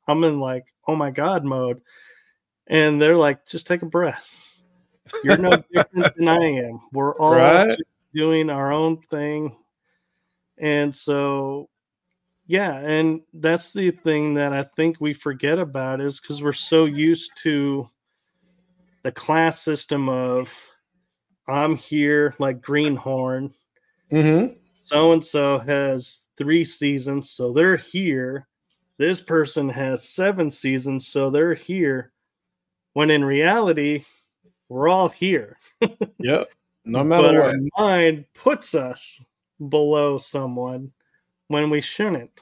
I'm in like, oh my God mode. And they're like, just take a breath. You're no different than I am. We're all Right? just doing our own thing. And so, yeah. And that's the thing that I think we forget about, is because we're so used to the class system of, I'm here like Greenhorn. Mm-hmm. So and so has 3 seasons, so they're here. This person has 7 seasons, so they're here. When in reality, we're all here. Yep. No matter But our what. mind puts us below someone when we shouldn't.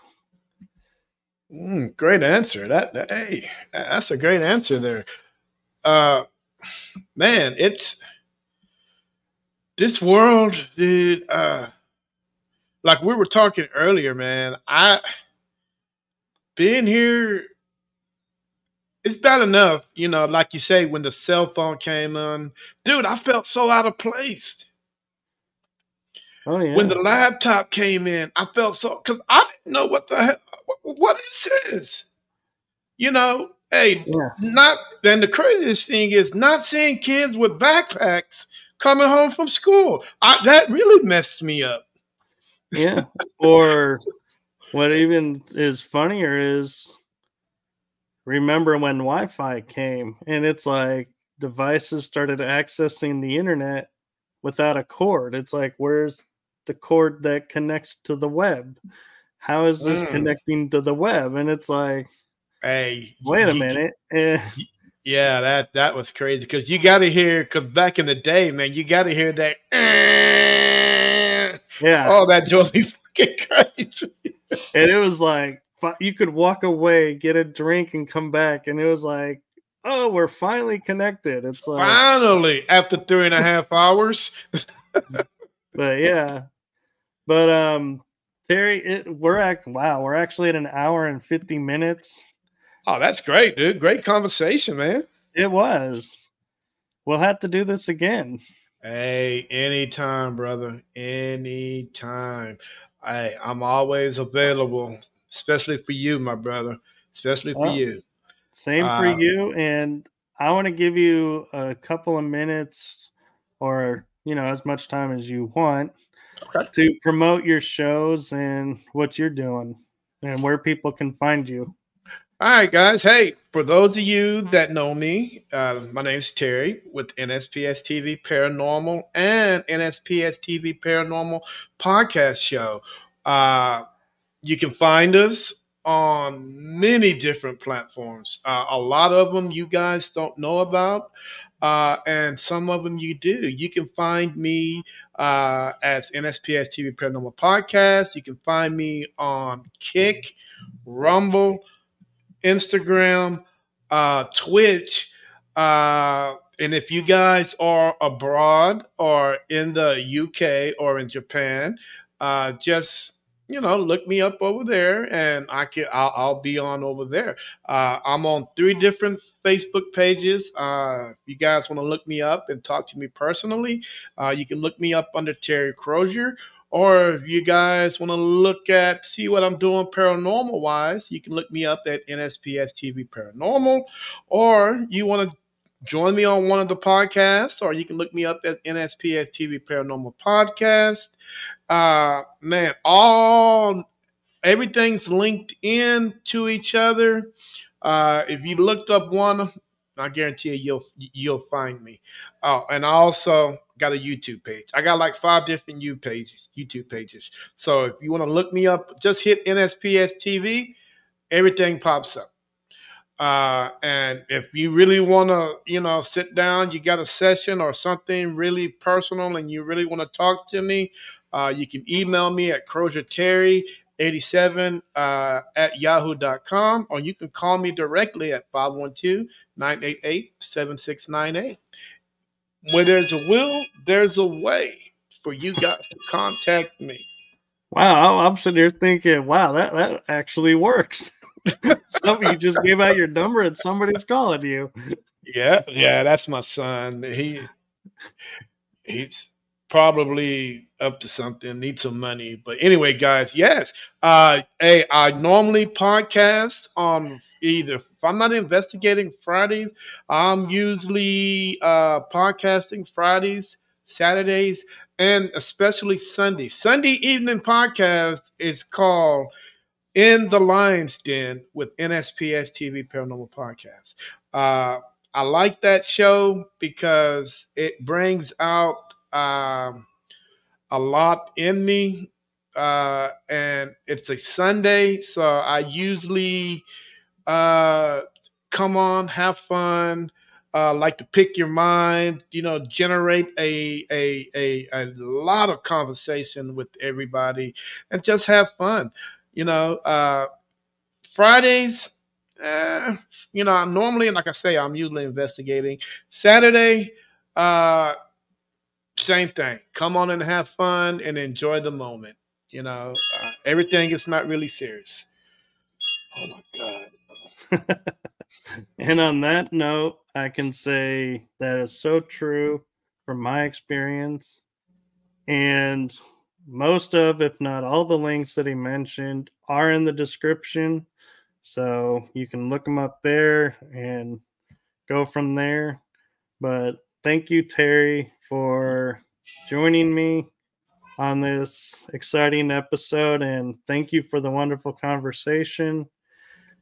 Great answer. Hey, that's a great answer there. Uh, man, it's this world, dude. Like we were talking earlier, man. I being here, it's bad enough, like you say, when the cell phone came on, dude, I felt so out of place. Oh When yeah. the laptop came in, I felt so, because I didn't know what the hell, what is this? Hey, Yeah. not, and the craziest thing is not seeing kids with backpacks coming home from school. That really messed me up. Yeah. Or what even is funnier is, remember when Wi-Fi came and it's like devices started accessing the internet without a cord. It's like, where's the cord that connects to the web? How is this Mm. connecting to the web? And it's like, Hey, wait a minute. yeah, that was crazy because you got to hear, because back in the day, man, you got to hear that. Yeah. Oh, that drove me fucking crazy. And it was like, you could walk away, get a drink, and come back. And it was like, oh, we're finally connected. It's like, Finally, after 3.5 hours. but yeah. But Terry, we're actually at an hour and 50 minutes. Oh, that's great, dude. Great conversation, man. It was. We'll have to do this again. Hey, anytime, brother. Anytime. I'm always available, especially for you, my brother. Especially for Well, you. same for Uh, you. And I want to give you a couple of minutes, or, as much time as you want, okay. to promote your shows and what you're doing and where people can find you. All right, guys. Hey, for those of you that know me, my name is Terry with NSPS TV Paranormal and NSPS TV Paranormal Podcast Show. You can find us on many different platforms. A lot of them you guys don't know about. and some of them you do. You can find me as NSPS TV Paranormal Podcast. You can find me on Kick, Rumble, Instagram, Twitch. And if you guys are abroad or in the UK or in Japan, just look me up over there, and I'll be on over there. I'm on 3 different Facebook pages. If you guys want to look me up and talk to me personally, you can look me up under Terry Crozier. Or if you guys want to see what I'm doing paranormal wise, you can look me up at NSPS TV Paranormal. Or you want to join me on one of the podcasts, or you can look me up at NSPS TV Paranormal Podcast. Man, everything's linked in to each other. If you looked up one, I guarantee you'll find me. Oh, and I also got a YouTube page. I got like 5 different YouTube pages. So if you want to look me up, just hit NSPS TV. Everything pops up. And if you really want to, sit down, you got a session or something really personal, and you really want to talk to me, you can email me at CrozierTerry87 at yahoo.com, or you can call me directly at 512-988-7698. Where there's a will, there's a way for you guys to contact me. Wow, I'm sitting here thinking, wow, that actually works. You just gave out your number and somebody's calling you. Yeah, that's my son. He's probably up to something, needs some money. But anyway, guys, yes. I normally podcast on if I'm not investigating Fridays, I'm usually podcasting Fridays, Saturdays, and especially Sunday. Sunday evening podcast is called In the Lion's Den with NSPS TV Paranormal Podcast. I like that show because it brings out a lot in me, and it's a Sunday, so I usually come on, have fun, like to pick your mind, generate a lot of conversation with everybody, and just have fun. Fridays, normally, like I say, I'm usually investigating. Saturday, same thing. Come on and have fun and enjoy the moment. Everything is not really serious. Oh my God. And on that note, I can say that is so true from my experience. And most of, if not all, the links that he mentioned are in the description. So you can look them up there and go from there. But thank you, Terry, for joining me on this exciting episode. And thank you for the wonderful conversation.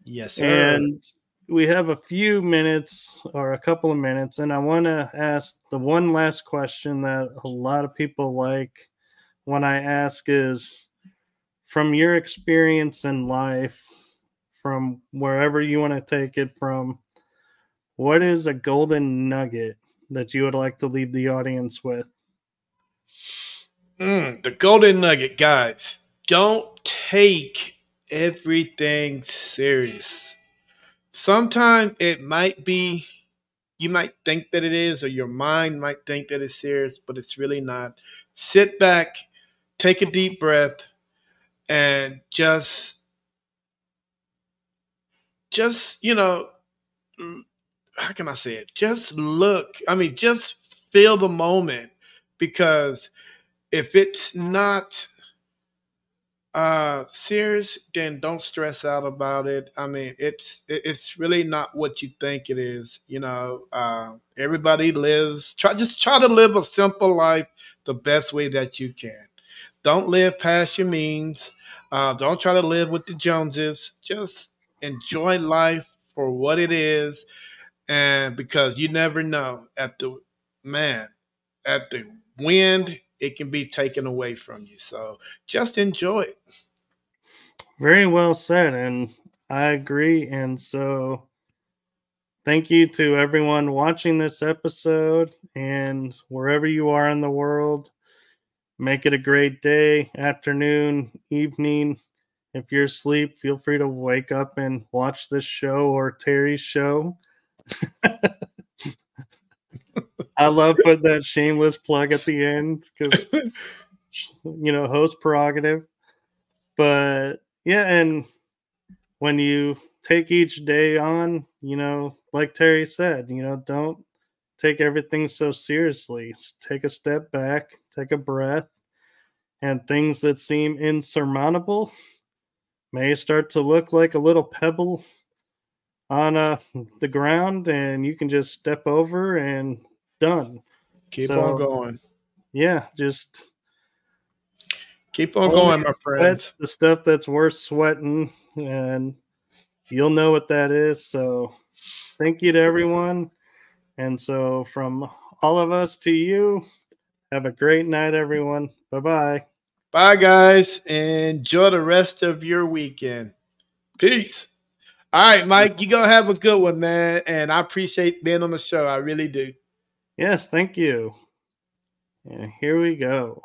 Yes, sir. And we have a few minutes or a couple of minutes, and I want to ask the one last question that a lot of people like when I ask is, from your experience in life, from wherever you want to take it from, what is a golden nugget that you would like to leave the audience with? The golden nugget, guys. Don't take everything serious. Sometimes it might be, you might think that it is, or your mind might think that it's serious, but it's really not. Sit back, take a deep breath, and just how can I say it? Just just feel the moment, because if it's not serious, then don't stress out about it. It's really not what you think it is. Everybody try to live a simple life the best way that you can. Don't live past your means. Don't try to live with the Joneses. Just enjoy life for what it is, and because you never know, at the wind, it can be taken away from you. So just enjoy it. Very well said, and I agree. And so thank you to everyone watching this episode, and wherever you are in the world, make it a great day, afternoon, evening. If you're asleep, feel free to wake up and watch this show or Terry's show. I love putting that shameless plug at the end because, host prerogative. But yeah, and when you take each day on, like Terry said, don't take everything so seriously. Take a step back, take a breath, and things that seem insurmountable may start to look like a little pebble on the ground, and you can just step over and done. Keep on going. Yeah, just keep on going, my friends. The stuff that's worth sweating, and you'll know what that is. So thank you to everyone. And so from all of us to you, have a great night, everyone. Bye-bye. Bye, guys. Enjoy the rest of your weekend. Peace. All right, Mike, you're going to have a good one, man. And I appreciate being on the show. I really do. Yes, thank you. And here we go.